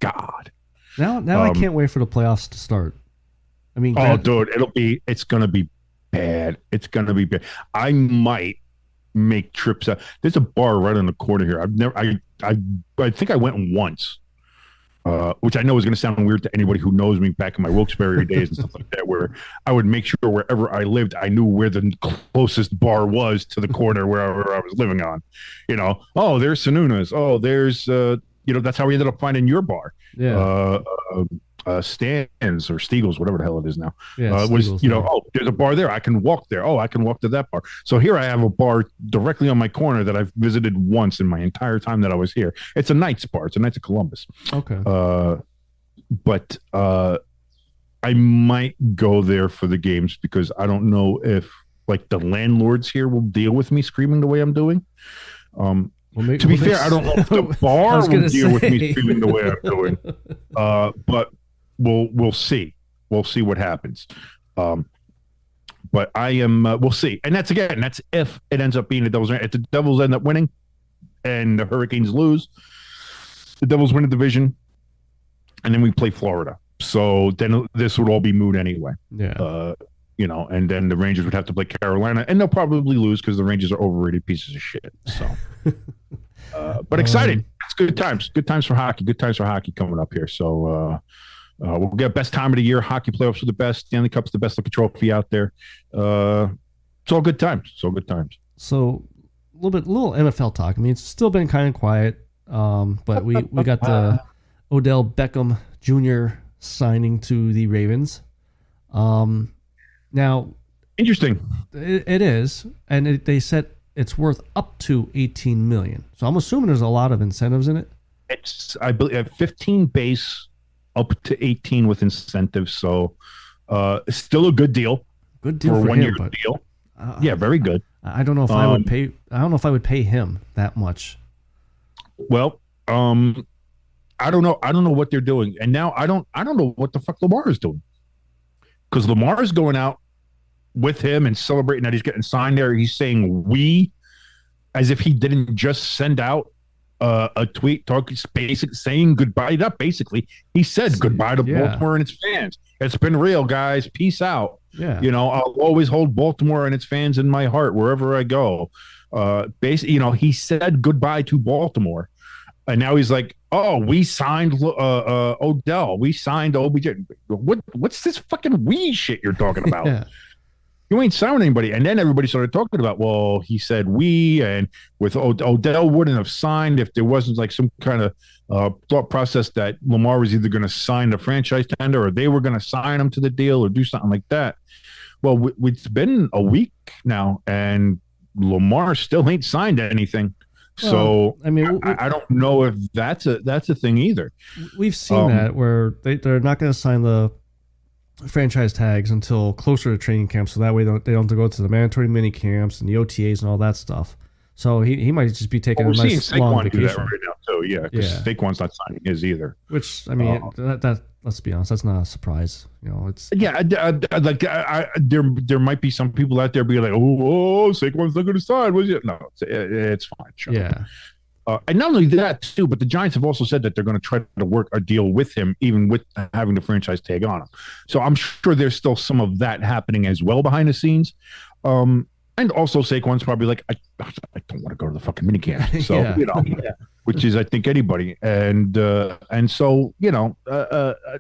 God. Now I can't wait for the playoffs to start. I mean, dude, it's gonna be bad. It's gonna be bad. I might make trips out. There's a bar right on the corner here. I think I went once. Which I know is going to sound weird to anybody who knows me back in my Wilkes-Barre days and stuff like that, where I would make sure wherever I lived, I knew where the closest bar was to the corner wherever I was living on. Oh, there's Sununa's. Oh, there's, that's how we ended up finding your bar. Yeah. Stan's or Stiegel's, whatever the hell it is now. Yeah, there's a bar there. I can walk there. Oh, I can walk to that bar. So here I have a bar directly on my corner that I've visited once in my entire time that I was here. It's a Knights bar. It's a Knights of Columbus. Okay. But I might go there for the games because I don't know if like the landlords here will deal with me screaming the way I'm doing. To be fair, I don't know if the bar will deal with me screaming the way I'm doing. But we'll see. We'll see what happens. But I am. We'll see. And that's if it ends up being the Devils. If the Devils end up winning, and the Hurricanes lose, the Devils win the division, and then we play Florida. So then this would all be moot anyway. Yeah. And then the Rangers would have to play Carolina, and they'll probably lose because the Rangers are overrated pieces of shit. So, but excited. It's good times. Good times for hockey. Good times for hockey coming up here. So we'll get best time of the year. Hockey playoffs are the best. Stanley Cup's the best looking trophy out there. It's all good times. So a little NFL talk. I mean, it's still been kind of quiet, but we got the Odell Beckham Jr. signing to the Ravens. Now, interesting. It is, and they said it's worth up to $18 million. So I'm assuming there's a lot of incentives in it. It's I believe 15 base, up to 18 with incentives. So it's still a good deal. Good deal for a 1 year him, deal. Yeah, very good. I don't know if I would pay. I don't know if I would pay him that much. Well, I don't know. I don't know what they're doing, and now I don't know what the fuck Lamar is doing, because Lamar is going out with him and celebrating that he's getting signed there. He's saying "we," as if he didn't just send out a tweet saying goodbye. Not basically, he said goodbye to Baltimore and its fans. It's been real, guys. Peace out. Yeah, I'll always hold Baltimore and its fans in my heart wherever I go. Basically, he said goodbye to Baltimore, and now he's like, "Oh, we signed Odell. We signed OBJ. What's this fucking we shit you're talking about?" Yeah. You ain't signing anybody. And then everybody started talking about, well, he said we, and with Odell wouldn't have signed if there wasn't like some kind of thought process that Lamar was either going to sign the franchise tender or they were going to sign him to the deal or do something like that. Well, it's been a week now, and Lamar still ain't signed anything. So I mean, I don't know if that's a thing either. We've seen that where they're not going to sign the franchise tags until closer to training camp, so that way they don't have to go to the mandatory mini camps and the OTAs and all that stuff. So he might just be taking a nice long vacation. Do that right now too, yeah, because Saquon's not signing his either. Which I mean, that let's be honest, that's not a surprise. It's there might be some people out there being like, oh, Saquon's not going to sign, was it? No, it's fine. Sure. Yeah. And not only that, too, but the Giants have also said that they're going to try to work a deal with him, even with having the franchise tag on him. So I'm sure there's still some of that happening as well behind the scenes. And also Saquon's probably like, I don't want to go to the fucking minicamp. So, which is, I think, anybody. And so,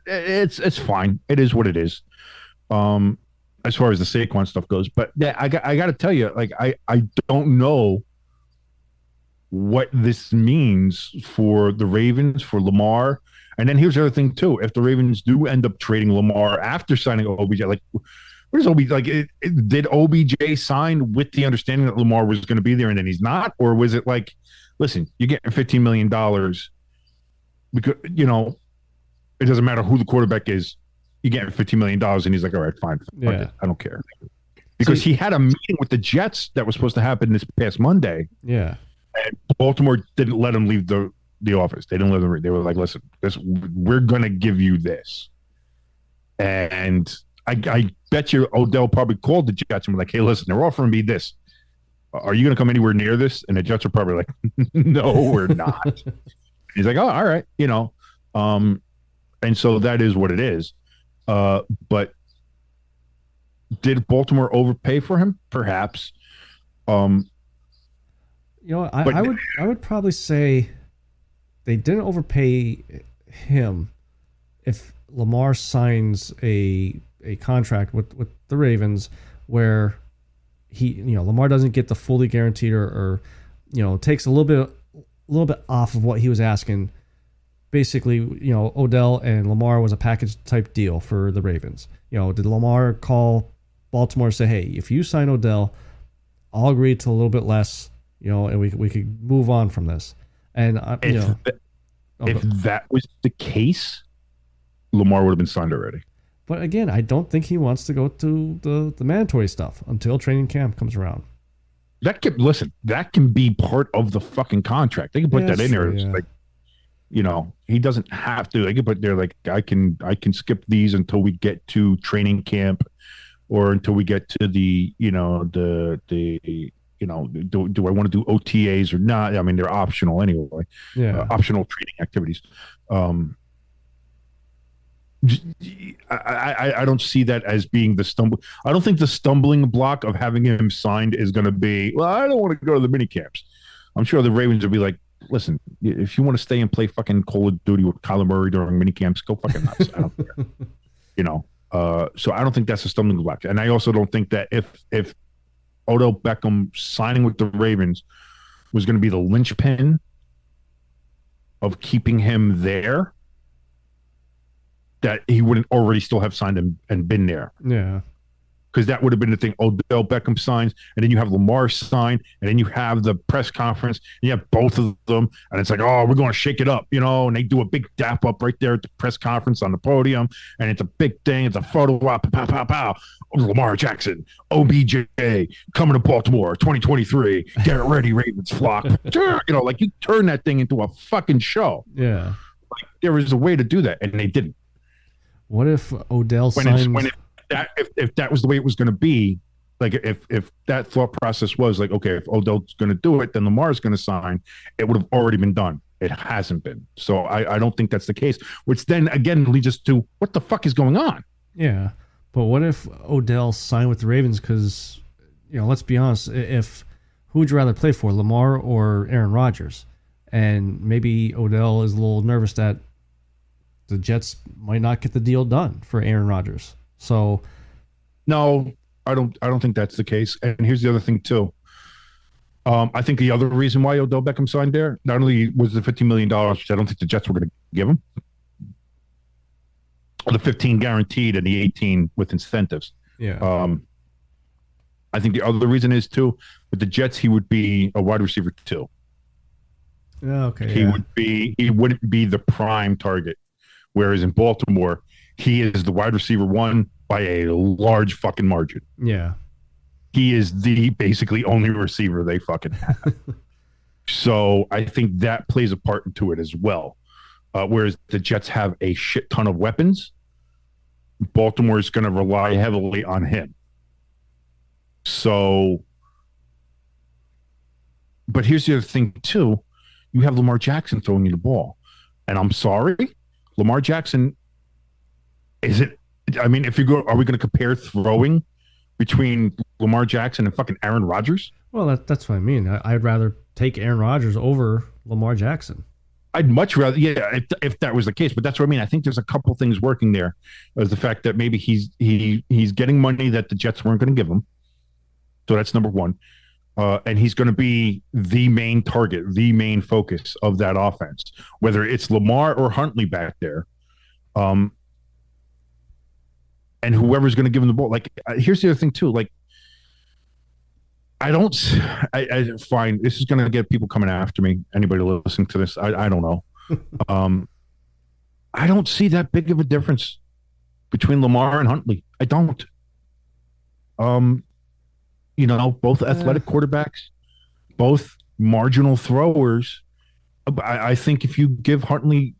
it's fine. It is what it is. As far as the Saquon stuff goes. But yeah, I got to tell you, like, I don't know what this means for the Ravens, for Lamar. And then here's the other thing too. If the Ravens do end up trading Lamar after signing OBJ, like what is OBJ? Like did OBJ sign with the understanding that Lamar was going to be there and then he's not? Or was it like, listen, you're getting $15 million. because it doesn't matter who the quarterback is. You get $15 million, and he's like, all right, fine, fuck it. I don't care. Because he had a meeting with the Jets that was supposed to happen this past Monday. Yeah. And Baltimore didn't let him leave the office. They didn't let him. They were like, listen, we're going to give you this. And I bet you Odell probably called the Jets and was like, hey, listen, they're offering me this. Are you going to come anywhere near this? And the Jets are probably like, no, we're not. He's like, oh, all right. And so that is what it is. But did Baltimore overpay for him? Perhaps. I would probably say they didn't overpay him if Lamar signs a contract with the Ravens where Lamar doesn't get the fully guaranteed or takes a little bit off of what he was asking. Basically, Odell and Lamar was a package type deal for the Ravens. Did Lamar call Baltimore and say, hey, if you sign Odell, I'll agree to a little bit less, and we could move on from this. And if that was the case, Lamar would have been signed already. But again, I don't think he wants to go to the mandatory stuff until training camp comes around. That can be part of the fucking contract. They can put that in there. It's like, he doesn't have to. They can put there like, I can skip these until we get to training camp, or until we get to the do I want to do OTAs or not? I mean, they're optional anyway. Yeah, optional training activities. I don't see that as being the stumble. I don't think the stumbling block of having him signed is going to be, well, I don't want to go to the mini camps. I'm sure the Ravens will be like, listen, if you want to stay and play fucking Call of Duty with Kyler Murray during mini camps, go fucking nuts. I don't care. So I don't think that's a stumbling block. And I also don't think that if Odell Beckham signing with the Ravens was going to be the linchpin of keeping him there, that he wouldn't already still have signed him and been there. Yeah. Because that would have been the thing. Odell Beckham signs, and then you have Lamar sign, and then you have the press conference, and you have both of them, and it's like, oh, we're going to shake it up, and they do a big dap up right there at the press conference on the podium, and it's a big thing. It's a photo op, pow, pow, pow. Lamar Jackson, OBJ, coming to Baltimore, 2023. Get ready, Ravens flock. Like you turn that thing into a fucking show. Yeah. Like there was a way to do that, and they didn't. What if Odell signs... If that was the way it was going to be, like if that thought process was like, okay, if Odell's going to do it, then Lamar's going to sign, it would have already been done. It hasn't been. So I don't think that's the case, which then again leads us to what the fuck is going on? Yeah. But what if Odell signed with the Ravens? Because, let's be honest, who would you rather play for, Lamar or Aaron Rodgers? And maybe Odell is a little nervous that the Jets might not get the deal done for Aaron Rodgers. So, no, I don't think that's the case. And here's the other thing too. I think the other reason why Odell Beckham signed there, not only was the $15 million, which I don't think the Jets were going to give him, the 15 guaranteed and the 18 with incentives. Yeah. I think the other reason is too, with the Jets, he would be a wide receiver too. Okay. He wouldn't be the prime target. Whereas in Baltimore, he is the wide receiver one by a large fucking margin. Yeah. He is the basically only receiver they fucking have. So I think that plays a part into it as well. Whereas the Jets have a shit ton of weapons, Baltimore is going to rely heavily on him. So, but here's the other thing too. You have Lamar Jackson throwing you the ball. And I'm sorry, Lamar Jackson, are we going to compare throwing between Lamar Jackson and fucking Aaron Rodgers? Well, that's what I mean. I'd rather take Aaron Rodgers over Lamar Jackson. I'd much rather, if that was the case. But that's what I mean. I think there's a couple things working there. As the fact that maybe he's getting money that the Jets weren't going to give him. So that's number one. And he's going to be the main target, the main focus of that offense, whether it's Lamar or Huntley back there. And whoever's going to give him the ball. Like, here's the other thing too. Like, I find this is going to get people coming after me. Anybody listening to this, I don't know. I don't see that big of a difference between Lamar and Huntley. I don't. Um, both athletic quarterbacks, both marginal throwers. I think if you give Huntley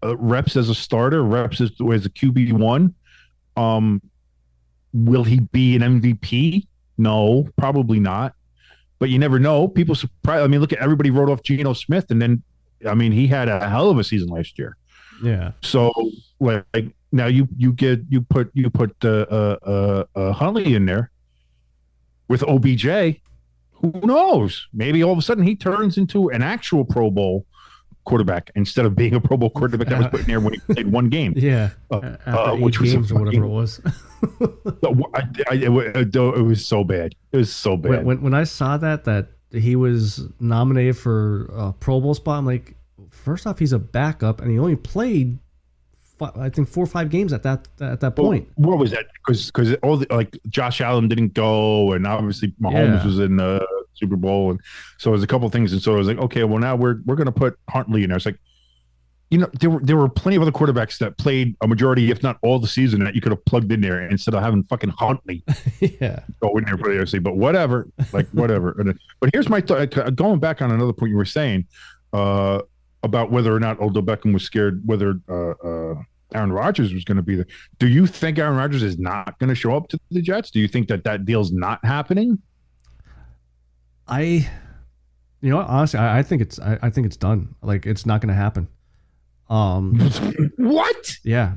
reps as a starter, reps as a QB1, um, will he be an MVP? No, probably not. But you never know. People surprise. I mean, look at everybody wrote off Geno Smith, and then, I mean, he had a hell of a season last year. Yeah. So like now you put Huntley in there with OBJ. Who knows? Maybe all of a sudden he turns into an actual Pro Bowl quarterback instead of being a Pro Bowl quarterback that was put in there when he played one game. Yeah, which was games or whatever it was. It was so bad. It was so bad. When I saw that he was nominated for a Pro Bowl spot, I'm like, first off, he's a backup, and he only played, I think, 4 or 5 games at that point. What was that? Because all like Josh Allen didn't go, and obviously Mahomes was in the Super Bowl, and so there's a couple of things, and so I was like, okay, well now we're going to put Huntley in there. It's like, there were plenty of other quarterbacks that played a majority, if not all, the season that you could have plugged in there instead of having fucking Huntley go in there for the AFC. But whatever, whatever. But here's my thought. Going back on another point you were saying about whether or not Odell Beckham was scared whether Aaron Rodgers was going to be there. Do you think Aaron Rodgers is not going to show up to the Jets? Do you think that deal's not happening? Honestly, I think it's done. Like, it's not going to happen. What? Yeah,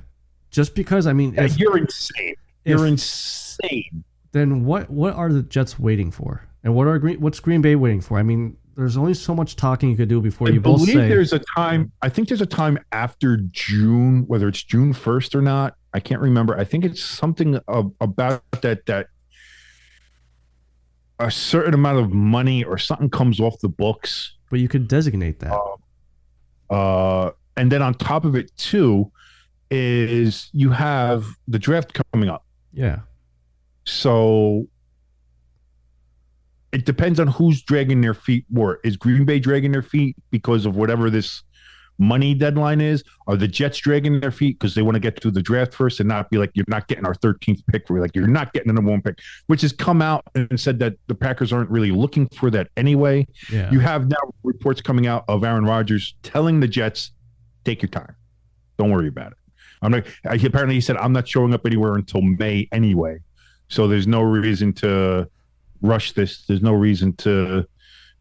just because, I mean, you're insane. You're insane. Then what are the Jets waiting for? And what's Green Bay waiting for? I mean, there's only so much talking you could do before you both say. There's a time. I think there's a time after June, whether it's June 1st or not. I can't remember. I think it's something about that a certain amount of money or something comes off the books. But you could designate that. And then on top of it too, is you have the draft coming up. Yeah. So it depends on who's dragging their feet more. Is Green Bay dragging their feet because of whatever this money deadline is? Are the Jets dragging their feet because they want to get through the draft first and not be like, you're not getting our 13th pick? Like, you're not getting the number 1 pick, which has come out and said that the Packers aren't really looking for that anyway. Yeah. You have now reports coming out of Aaron Rodgers telling the Jets, take your time. Don't worry about it. Apparently he said, I'm not showing up anywhere until May anyway. So there's no reason to rush this. There's no reason to,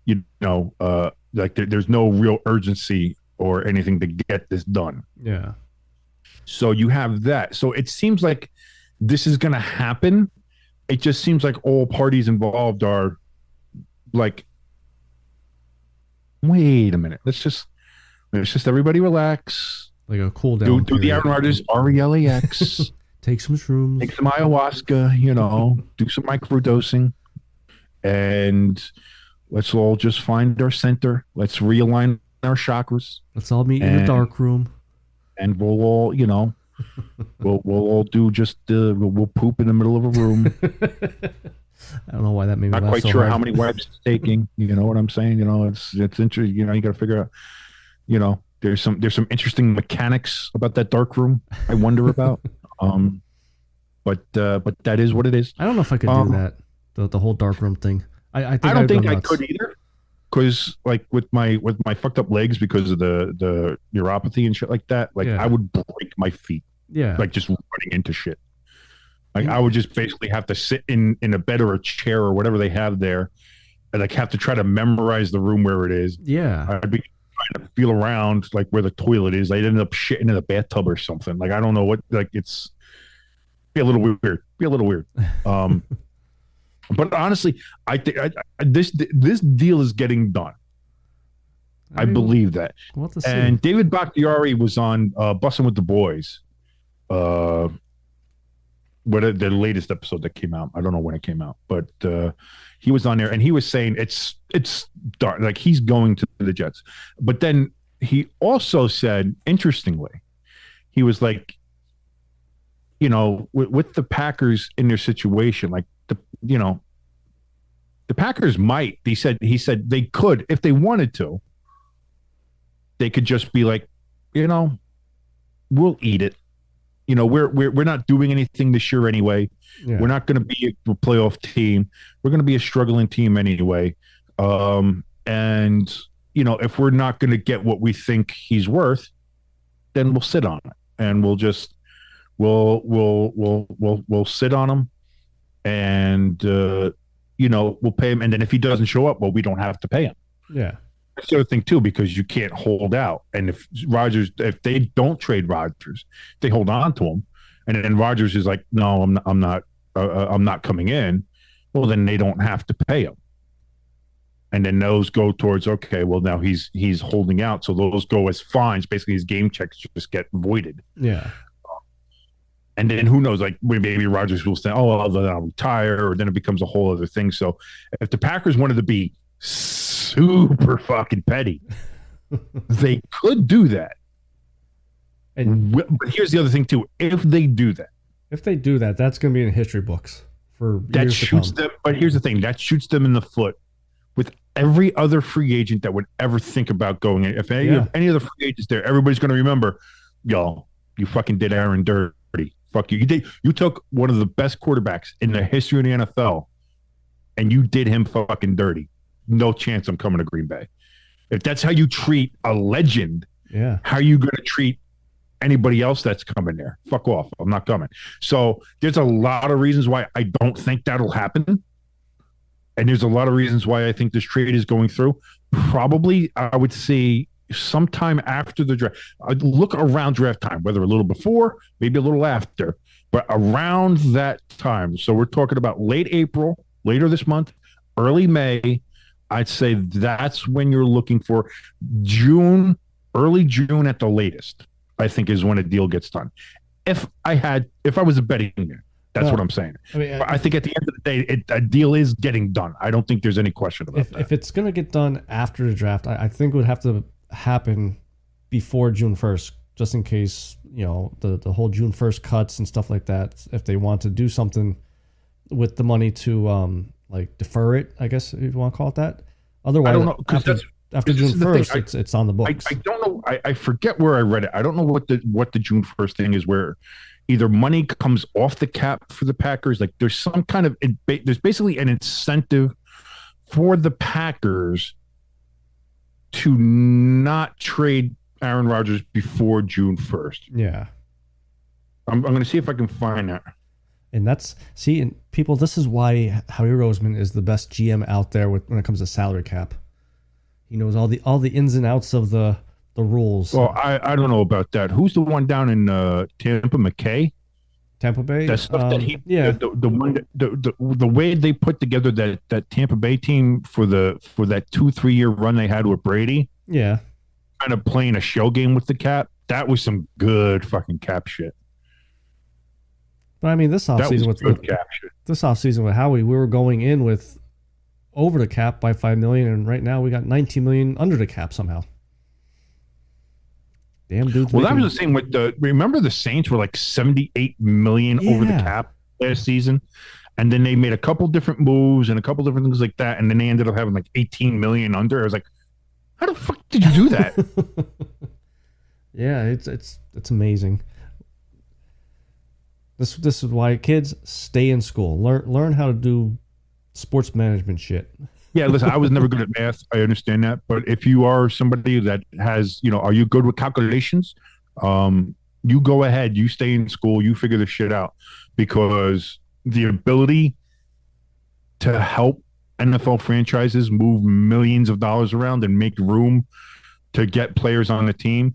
there's no real urgency or anything to get this done. Yeah. So you have that. So it seems like this is going to happen. It just seems like all parties involved are like, wait a minute. Let's just everybody relax. Like a cool down. Do the Aaron Rodgers RELAX. Take some shrooms. Take some ayahuasca, do some microdosing. And let's all just find our center. Let's realign our chakras. Let's all meet in the dark room. And we'll all, we'll all do just, we'll poop in the middle of a room. I don't know why that made me laugh. Not quite so sure hard. how many wipes it's taking. You know what I'm saying? It's interesting. You got to figure out, there's some interesting mechanics about that dark room I wonder about. But that is what it is. I don't know if I could do that. The whole dark room thing. I don't think I could either. Because like with my fucked up legs because of the neuropathy and shit like that, I would break my feet. Yeah. Like just running into shit. Like I would just basically have to sit in a bed or a chair or whatever they have there, and like have to try to memorize the room where it is. Yeah. I'd be trying to feel around like where the toilet is. I'd end up shitting in the bathtub or something. Like I don't know what. Like it's be a little weird. But honestly, I think this deal is getting done. I believe that. We'll have to see. And David Bakhtiari was on Bussin' with the Boys. What the latest episode that came out? I don't know when it came out, but he was on there and he was saying it's dark. Like he's going to the Jets, but then he also said, interestingly, he was like, with the Packers in their situation, like the Packers might. He said they could if they wanted to. They could just be like, we'll eat it. You know, we're not doing anything this year anyway. Yeah. We're not going to be a playoff team. We're going to be a struggling team anyway. And you know, if we're not going to get what we think he's worth, then we'll sit on it, and we'll sit on him, and you know, we'll pay him. And then if he doesn't show up, well, we don't have to pay him. Yeah. That's the other thing too, because you can't hold out. And if they don't trade Rodgers, they hold on to him, and then Rodgers is like, no, I'm not coming in. Well, then they don't have to pay him, and then those go towards, okay, well, now he's holding out, so those go as fines. Basically, his game checks just get voided. Yeah. And then who knows? Like maybe Rodgers will say, "Oh, then I'll retire," or then it becomes a whole other thing. So if the Packers wanted to be super fucking petty, they could do that. But here's the other thing too: if they do that, that's going to be in history books for that years shoots to come. them. But here's the thing: that shoots them in the foot with every other free agent that would ever think about going in. If any other free agents there, everybody's going to remember, y'all, you fucking did Aaron dirty. Fuck you. You took one of the best quarterbacks in the history of the NFL, and you did him fucking dirty. No chance I'm coming to Green Bay. If that's how you treat a legend, how are you going to treat anybody else that's coming there? Fuck off. I'm not coming. So there's a lot of reasons why I don't think that'll happen. And there's a lot of reasons why I think this trade is going through. Probably, I would say, sometime after the draft. I'd look around draft time, whether a little before, maybe a little after, but around that time. So we're talking about late April, later this month, early May. I'd say that's when you're looking for. June, early June at the latest, I think, is when a deal gets done. If I was a betting man, that's what I'm saying. I mean, I think at the end of the day, a deal is getting done. I don't think there's any question about that. If it's going to get done after the draft, I think it would have to happen before June 1st, just in case, you know, the whole June 1st cuts and stuff like that. If they want to do something with the money to like defer it, I guess, if you want to call it that. Otherwise, I don't know, after June 1st, it's on the books. I don't know. I forget where I read it. I don't know what the June 1st thing is, where either money comes off the cap for the Packers. Like there's some kind of, there's basically an incentive for the Packers to not trade Aaron Rodgers before June 1st. Yeah. I'm going to see if I can find that. And and people, this is why Howie Roseman is the best GM out there when it comes to salary cap. He knows all the ins and outs of the rules. Well, I don't know about that. Who's the one down in Tampa, McKay? Tampa Bay? That stuff that he, the way they put together that Tampa Bay team for that 2-3 year run they had with Brady. Yeah. Kind of playing a shell game with the cap. That was some good fucking cap shit. But I mean, this offseason with Howie, we were going in with over the cap by $5 million, and right now we got $19 million under the cap somehow. Damn, dude. Well, that was the same with remember the Saints were like $78 million over the cap last season, and then they made a couple different moves and a couple different things like that, and then they ended up having like $18 million under. I was like, how the fuck did you do that? Yeah, it's amazing. This is why kids stay in school. Learn how to do sports management shit. Yeah, listen, I was never good at math. I understand that. But if you are somebody that has, you know, are you good with calculations? You go ahead, you stay in school, you figure this shit out, because the ability to help NFL franchises move millions of dollars around and make room to get players on the team,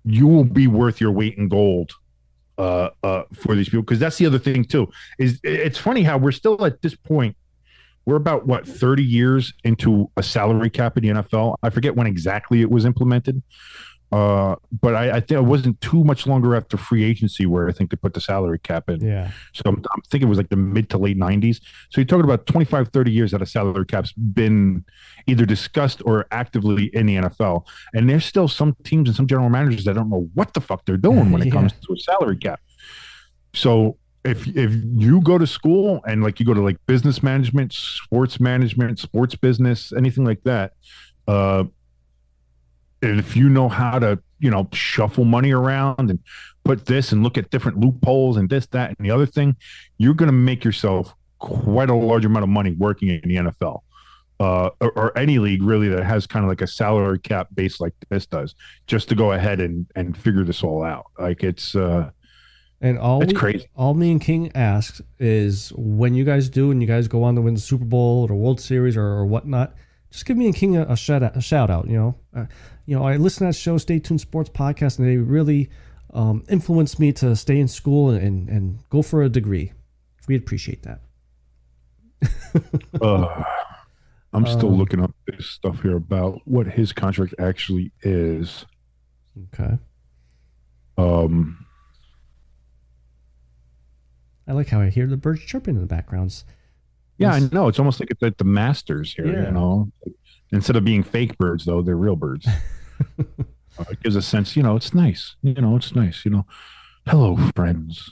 you will be worth your weight in gold for these people. Because that's the other thing too, is it's funny how we're still at this point. We're about 30 years into a salary cap in the NFL. I forget when exactly it was implemented, but I think it wasn't too much longer after free agency where I think they put the salary cap in. Yeah. So I'm thinking it was like the mid to late 90s. So you're talking about 25, 30 years that a salary cap's been either discussed or actively in the NFL. And there's still some teams and some general managers that don't know what the fuck they're doing when it comes to a salary cap. So if you go to school and like you go to like business management, sports business, anything like that, and if you know how to shuffle money around and put this and look at different loopholes and this, that, and the other thing, you're going to make yourself quite a large amount of money working in the NFL. Or any league really that has kind of like a salary cap base like this does, just to go ahead and figure this all out. Like it's crazy. All me and King asks is when you guys do and you guys go on to win the Super Bowl or World Series or whatnot, just give me and King a shout out. I listen to that show, Stay Tuned Sports Podcast, and they really influenced me to stay in school and go for a degree. We'd appreciate that. I'm still looking up this stuff here about what his contract actually is. Okay. I like how I hear the birds chirping in the backgrounds. Yeah, I know. It's almost like it's at the Masters here, Instead of being fake birds, though, they're real birds. It gives a sense, it's nice. It's nice. Hello, friends.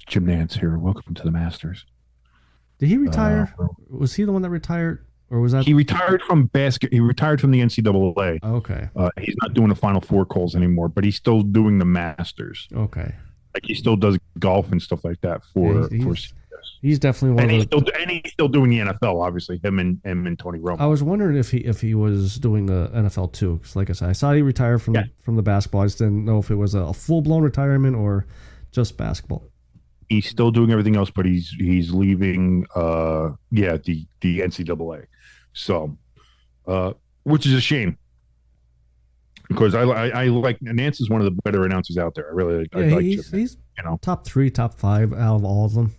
Jim Nance here. Welcome to the Masters. Did he retire? Was he the one that retired? Or was that he retired from basket? He retired from the NCAA. Okay. He's not doing the Final Four calls anymore, but he's still doing the Masters. Okay. Like he still does golf and stuff like that he's definitely one. He's still doing the NFL. Obviously, him and Tony Romo. I was wondering if he was doing the NFL too. Because like I said, I saw he retired from the basketball. I just didn't know if it was a full blown retirement or just basketball. He's still doing everything else, but he's leaving. The NCAA. So, which is a shame because I like Nance is one of the better announcers out there. I really like him. He's top 3, top 5 out of all of them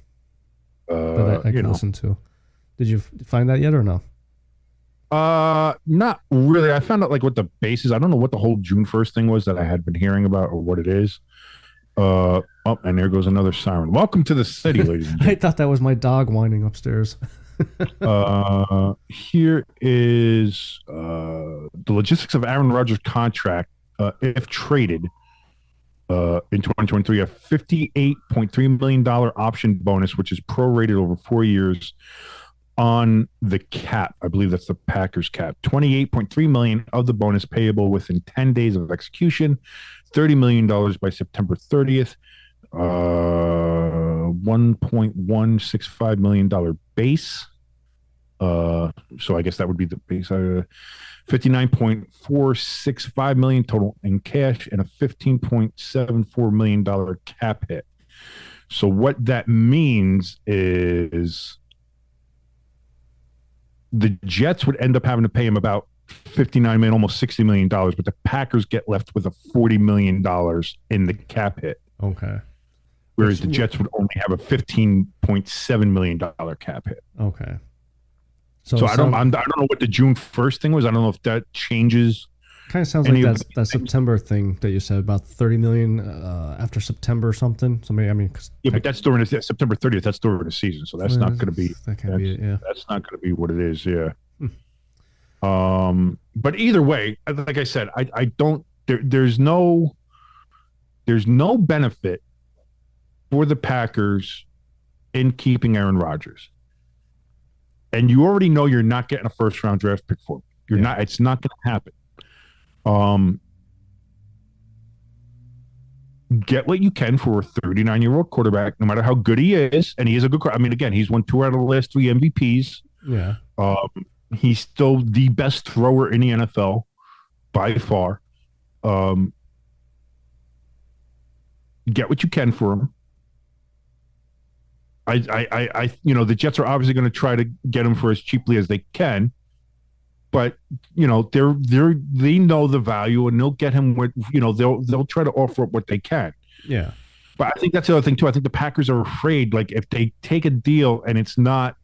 that I can listen to. Did you find that yet or no? Not really. I found out like what the base is. I don't know what the whole June 1st thing was that I had been hearing about or what it is. And there goes another siren. Welcome to the city, ladies and gentlemen. I thought that was my dog whining upstairs. Here is the logistics of Aaron Rodgers' contract if traded in 2023. A $58.3 million option bonus, which is prorated over 4 years on the cap. I believe that's the Packers cap. $28.3 million of the bonus payable within 10 days of execution. $30 million by September 30th. $1.165 million base. So I guess that would be the base. $59.465 million total in cash and a $15.74 million cap hit. So what that means is the Jets would end up having to pay him about $59 million, almost $60 million, but the Packers get left with a $40 million in the cap hit. Okay. Whereas the Jets would only have a $15.7 million cap hit. Okay. So I don't know what the June 1st thing was. I don't know if that changes. Kind of sounds like that September thing that you said about $30 million after September or something. So maybe but that's during September 30th. That's during the season, so that's not going to be. That can't be it. Yeah. That's not going to be what it is. Yeah. But either way, like I said, I don't. There's no benefit for the Packers in keeping Aaron Rodgers. And you already know you're not getting a first round draft pick for him. You're not. It's not going to happen. Get what you can for a 39-year-old quarterback, no matter how good he is, and he is a good. I mean, again, he's won 2 out of the last 3 MVPs. Yeah. He's still the best thrower in the NFL by far. Get what you can for him. The Jets are obviously going to try to get him for as cheaply as they can, but they know the value and they'll get him with they'll try to offer up what they can. Yeah, but I think that's the other thing too. I think the Packers are afraid, like if they take a deal and it's not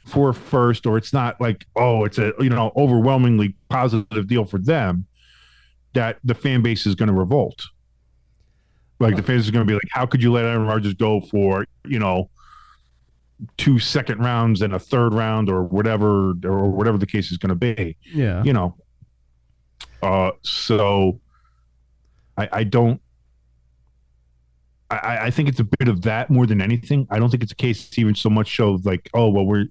for a first or it's not like it's a overwhelmingly positive deal for them, that the fan base is going to revolt. Like the fans are going to be like, how could you let Aaron Rodgers go for 2 second rounds and a third round or whatever the case is going to be. Yeah. So I don't. I think it's a bit of that more than anything. I don't think it's a case even so much of like, oh well, we're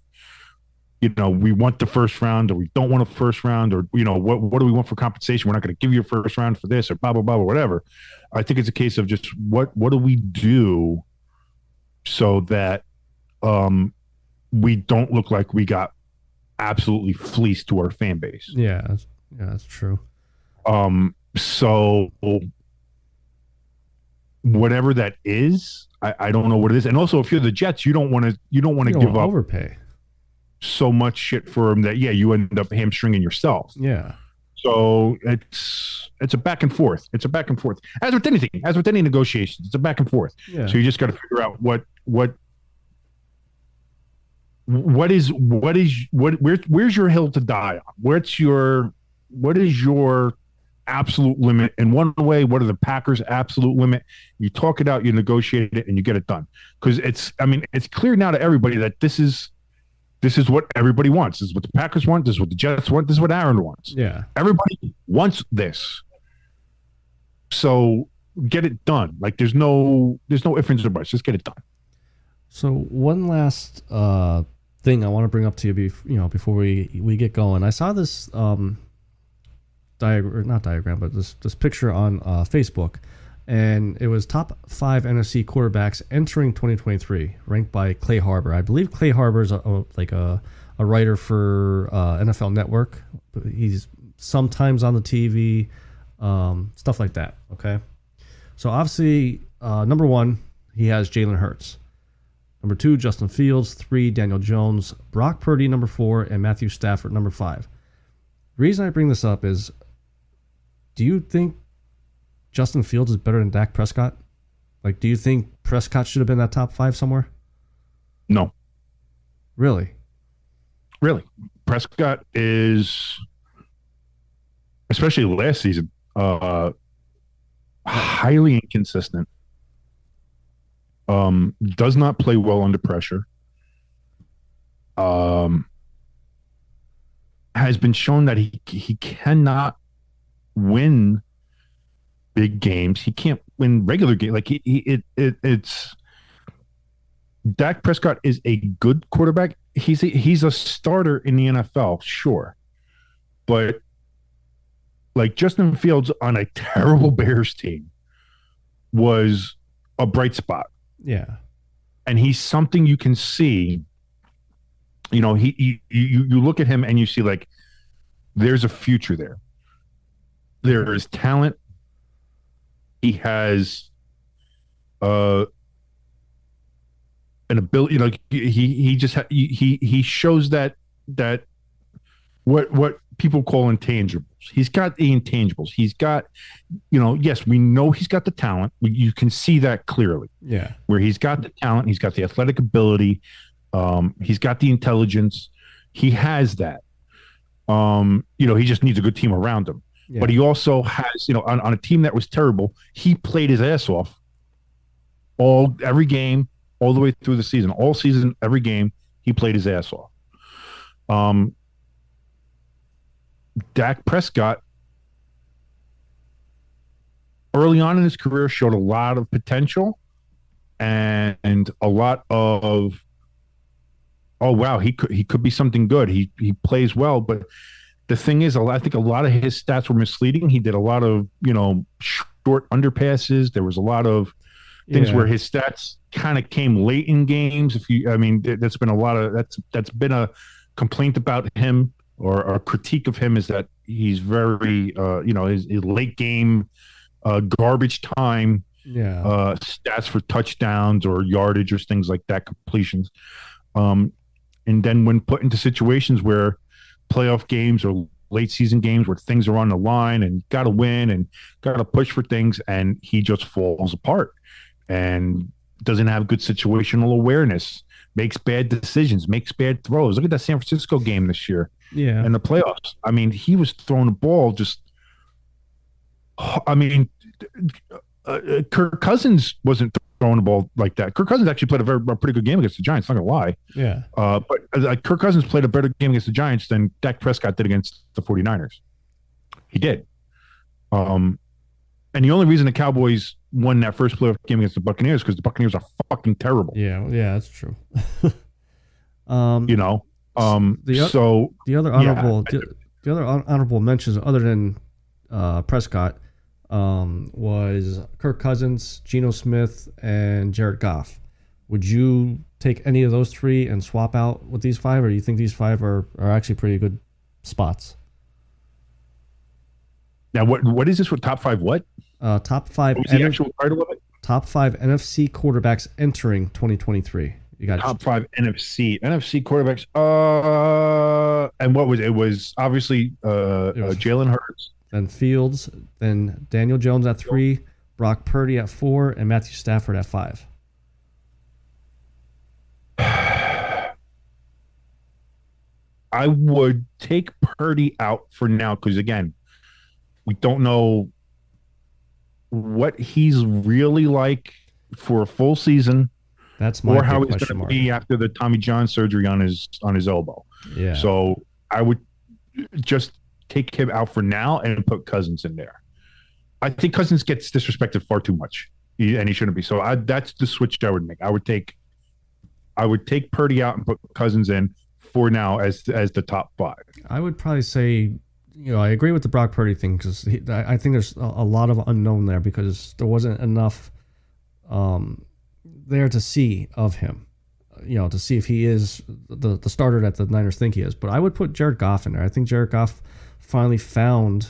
we want the first round or we don't want a first round, or, what do we want for compensation? We're not going to give you a first round for this or blah, blah, blah, or whatever. I think it's a case of just what do we do so that we don't look like we got absolutely fleeced to our fan base. Yeah, that's true. So whatever that is, I don't know what it is. And also, if you're the Jets, you don't want to give up overpay so much shit for them that you end up hamstringing yourself. Yeah. So it's a back and forth. It's a back and forth. As with anything, as with any negotiations, it's a back and forth. Yeah. So you just got to figure out where's your hill to die on? What is your absolute limit? And one way, what are the Packers' absolute limit? You talk it out, you negotiate it, and you get it done. Because it's clear now to everybody that this is what everybody wants. This is what the Packers want. This is what the Jets want. This is what Aaron wants. Yeah. Everybody wants this. So get it done. Like there's no ifs, ands, or buts. Just get it done. So one last thing I want to bring up to you, before we get going. I saw this this picture on Facebook, and it was top 5 NFC quarterbacks entering 2023, ranked by Clay Harbor. I believe Clay Harbor is a writer for NFL Network. He's sometimes on the TV, stuff like that. Okay, so obviously, number 1, he has Jalen Hurts. Number 2, Justin Fields. 3, Daniel Jones. Brock Purdy, number 4, and Matthew Stafford, number 5. The reason I bring this up is, do you think Justin Fields is better than Dak Prescott? Like, do you think Prescott should have been that top 5 somewhere? No. Really? Prescott is, especially last season, highly inconsistent. Does not play well under pressure. Has been shown that he cannot win big games. He can't win regular games. Like it's Dak Prescott is a good quarterback. He's a starter in the NFL, sure, but like Justin Fields on a terrible Bears team was a bright spot. Yeah. And he's something you can see. You look at him and you see like there's a future there. There is talent. He has an ability. Like he shows that what people call intangibles. He's got the intangibles. He's got, yes, we know he's got the talent. You can see that clearly. Yeah. Where he's got the talent, he's got the athletic ability, he's got the intelligence. He has that. He just needs a good team around him. Yeah. But he also has, on a team that was terrible, he played his ass off every game, all the way through the season. All season, every game, he played his ass off. Dak Prescott, early on in his career, showed a lot of potential and a lot of, oh wow, he could be something good. He plays well, but the thing is, I think a lot of his stats were misleading. He did a lot of short underpasses. There was a lot of things where his stats kind of came late in games. That's been a lot of that's been a complaint about him. Or a critique of him is that he's very, his late game, garbage time, stats for touchdowns or yardage or things like that, completions. And then when put into situations where playoff games or late season games where things are on the line and got to win and got to push for things, and he just falls apart and doesn't have good situational awareness, makes bad decisions, makes bad throws. Look at that San Francisco game this year. Yeah. In the playoffs. I mean, he was throwing the ball just. Kirk Cousins wasn't throwing the ball like that. Kirk Cousins actually played a pretty good game against the Giants, not gonna lie. Yeah. But Kirk Cousins played a better game against the Giants than Dak Prescott did against the 49ers. He did. And the only reason the Cowboys won that first playoff game against the Buccaneers because the Buccaneers are fucking terrible. Yeah, that's true. The, So the other honorable the other honorable mentions other than Prescott was Kirk Cousins, Geno Smith, and Jared Goff. Would you take any of those three and swap out with these five, or do you think these five are actually pretty good spots? now, what is this with top five? What? Top five. What was the actual title of it? Top five NFC quarterbacks entering 2023. You got Top five NFC quarterbacks. And what was it? Was obviously Jalen Hurts, then Fields, then Daniel Jones at 3, Brock Purdy at 4, and Matthew Stafford at 5. I would take Purdy out for now because again, we don't know what he's really like for a full season, That's my or how big he's question going mark. to be after the Tommy John surgery on his elbow. Yeah. So I would just take him out for now and put Cousins in there. I think Cousins gets disrespected far too much, and he shouldn't be. So that's the switch I would make. I would take Purdy out and put Cousins in for now as the top 5. I would probably say, I agree with the Brock Purdy thing because I think there's a lot of unknown there because there wasn't enough there to see of him, to see if he is the starter that the Niners think he is. But I would put Jared Goff in there. I think Jared Goff finally found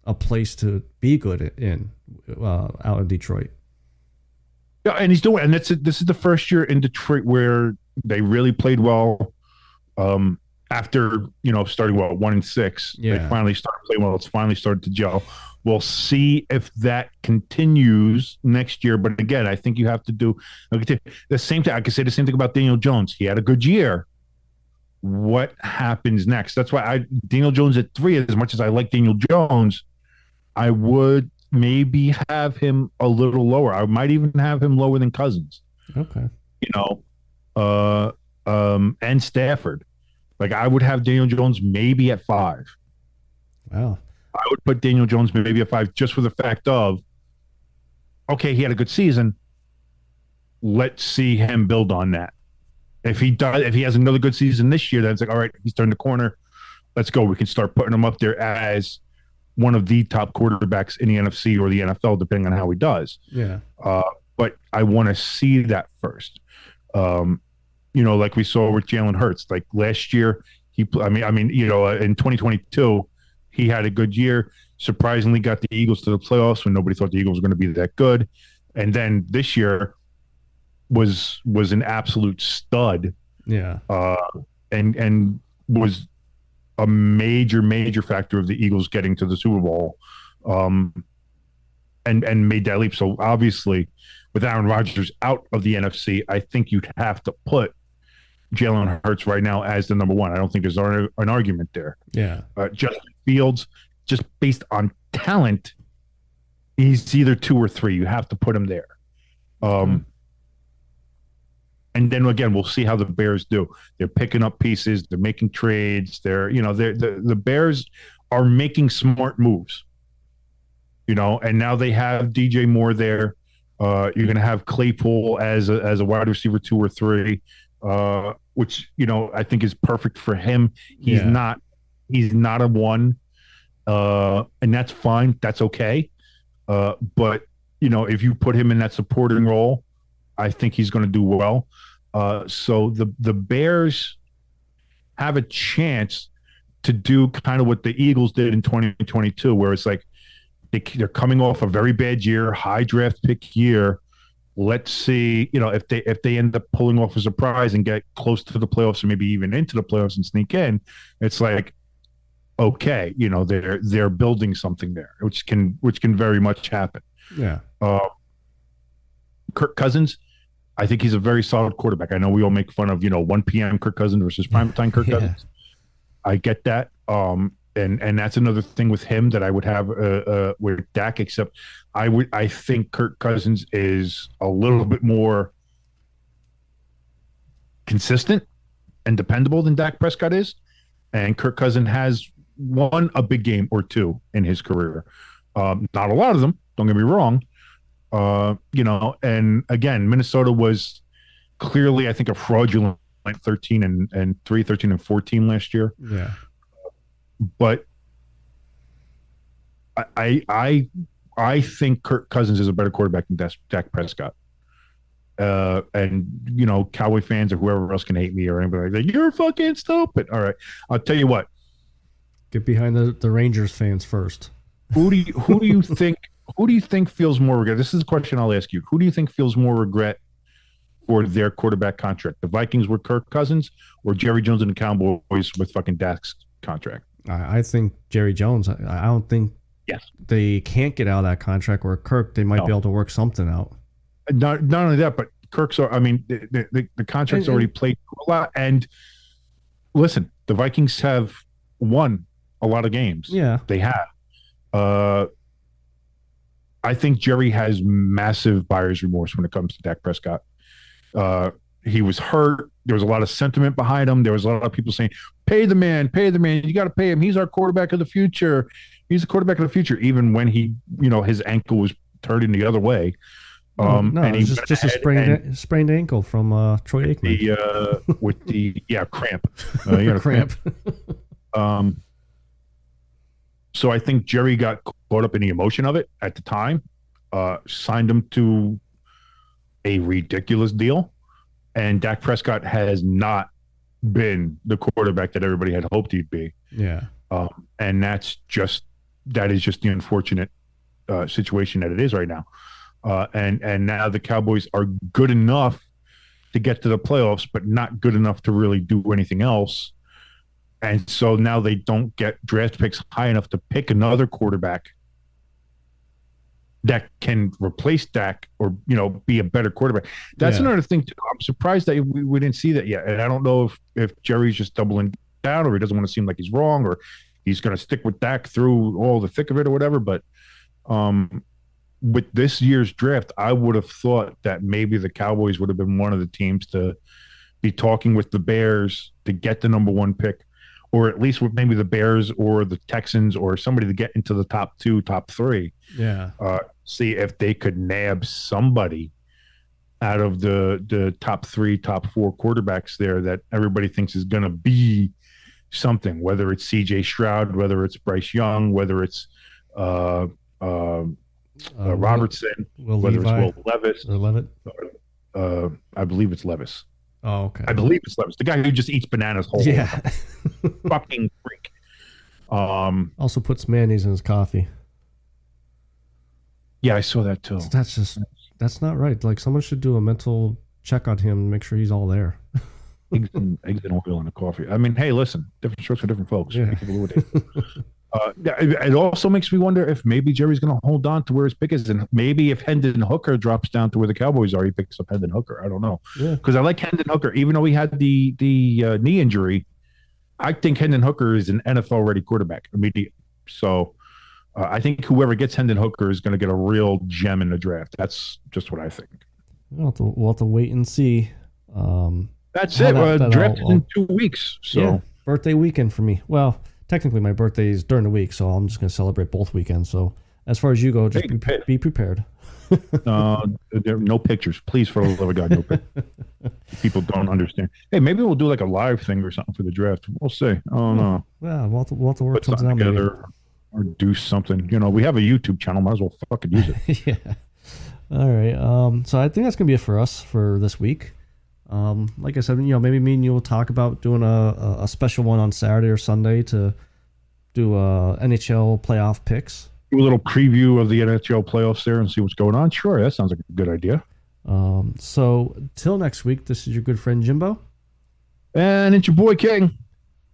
a place to be good in out in Detroit. Yeah, and he's doing, and this is the first year in Detroit where they really played well. After starting 1-6, Yeah. they finally started playing well. It's finally started to gel. We'll see if that continues next year. But again, I think you have to do the same thing. I could say the same thing about Daniel Jones. He had a good year. What happens next? That's why Daniel Jones at 3. As much as I like Daniel Jones, I would maybe have him a little lower. I might even have him lower than Cousins. Okay. And Stafford. Like I would have Daniel Jones maybe at 5. Wow. I would put Daniel Jones maybe at 5 just for the fact of, okay, he had a good season. Let's see him build on that. If he has another good season this year, then it's like, all right, he's turned the corner. Let's go. We can start putting him up there as one of the top quarterbacks in the NFC or the NFL, depending on how he does. Yeah. But I want to see that first. Like we saw with Jalen Hurts, like last year, in 2022, he had a good year. Surprisingly, got the Eagles to the playoffs when nobody thought the Eagles were going to be that good. And then this year was an absolute stud. Yeah. And was a major factor of the Eagles getting to the Super Bowl. And made that leap. So obviously, with Aaron Rodgers out of the NFC, I think you'd have to put Jalen Hurts right now as the number 1. I don't think there's an argument there. Yeah. Justin Fields, just based on talent, he's either 2 or 3. You have to put him there. And then again, we'll see how the Bears do. They're picking up pieces. They're making trades. The Bears are making smart moves. And now they have DJ Moore there. You're going to have Claypool as a wide receiver 2 or 3, which I think is perfect for him. He's not a 1, and that's fine. That's okay. But if you put him in that supporting role, I think he's going to do well. So the Bears have a chance to do kind of what the Eagles did in 2022, where it's like they're coming off a very bad year, high draft pick year. Let's see, if they end up pulling off a surprise and get close to the playoffs or maybe even into the playoffs and sneak in, it's like, okay, they're building something there, which can very much happen. Yeah. Kirk Cousins, I think he's a very solid quarterback. I know we all make fun of 1 p.m. Kirk Cousins versus primetime Kirk Cousins. I get that. And that's another thing with him that I would have with Dak, except I think Kirk Cousins is a little bit more consistent and dependable than Dak Prescott is. And Kirk Cousins has won a big game or 2 in his career. Not a lot of them, don't get me wrong. And again, Minnesota was clearly, I think, a fraudulent went 13-3, 13-14 last year. Yeah. But I think Kirk Cousins is a better quarterback than Dak Prescott. And Cowboy fans or whoever else can hate me or anybody like that. You're fucking stupid. All right, I'll tell you what. Get behind the Rangers fans first. Who do you think feels more regret? This is a question I'll ask you. Who do you think feels more regret for their quarterback contract? The Vikings with Kirk Cousins or Jerry Jones and the Cowboys with fucking Dak's contract? I think Jerry Jones. I don't think they can't get out of that contract. Where Kirk, they might be able to work something out. Not only that, but Kirk's. I mean, the contract's already played a lot. And listen, the Vikings have won a lot of games. Yeah, they have. I think Jerry has massive buyer's remorse when it comes to Dak Prescott. He was hurt. There was a lot of sentiment behind him. There was a lot of people saying, pay the man. You got to pay him. He's our quarterback of the future. He's the quarterback of the future, even when his ankle was turning the other way. And it was just a sprained ankle from Troy Aikman. With the cramp. Cramp. So I think Jerry got caught up in the emotion of it at the time, signed him to a ridiculous deal, and Dak Prescott has not been the quarterback that everybody had hoped he'd be. Yeah. And that is just the unfortunate situation that it is right now. And now the Cowboys are good enough to get to the playoffs, but not good enough to really do anything else. And so now they don't get draft picks high enough to pick another quarterback that can replace Dak or, be a better quarterback. That's another thing, too. I'm surprised that we didn't see that yet. And I don't know if Jerry's just doubling down or he doesn't want to seem like he's wrong or he's going to stick with Dak through all the thick of it or whatever. But with this year's draft, I would have thought that maybe the Cowboys would have been one of the teams to be talking with the Bears to get the number one pick, or at least with maybe the Bears or the Texans or somebody to get into the top 2, top 3. Yeah. See if they could nab somebody out of the top 3, top 4 quarterbacks there that everybody thinks is going to be something, whether it's CJ Stroud, whether it's Bryce Young, whether it's Robertson, whether Levi, it's Will Levis. Or Levitt. I believe it's Levis. Oh, okay. I believe it's Levis, the guy who just eats bananas whole. Yeah. Fucking freak. Also puts mayonnaise in his coffee. Yeah, I saw that too. That's not right. Like, someone should do a mental check on him and make sure he's all there. eggs and oil in the coffee. I mean, hey, listen, different strokes for different folks. Yeah. It also makes me wonder if maybe Jerry's going to hold on to where his pick is, and maybe if Hendon Hooker drops down to where the Cowboys are, he picks up Hendon Hooker. I don't know, because I like Hendon Hooker, even though he had the knee injury. I think Hendon Hooker is an NFL ready quarterback immediately. So I think whoever gets Hendon Hooker is going to get a real gem in the draft. That's just what I think. We'll have to wait and see. That's it. Draft in 2 weeks. So yeah, birthday weekend for me. Well, technically my birthday is during the week, so I'm just going to celebrate both weekends. So as far as you go, just be prepared. There are no pictures, please, for the love of God. No pictures. People don't understand. Hey, maybe we'll do like a live thing or something for the draft. We'll see. Oh no. Yeah, we'll have to work something out together or do something. We have a YouTube channel. Might as well fucking use it. Yeah. All right. So I think that's gonna be it for us for this week. Like I said, maybe me and you will talk about doing a special one on Saturday or Sunday to do NHL playoff picks. Do a little preview of the NHL playoffs there and see what's going on. Sure, that sounds like a good idea. So till next week, this is your good friend Jimbo. And it's your boy King.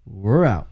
We're out.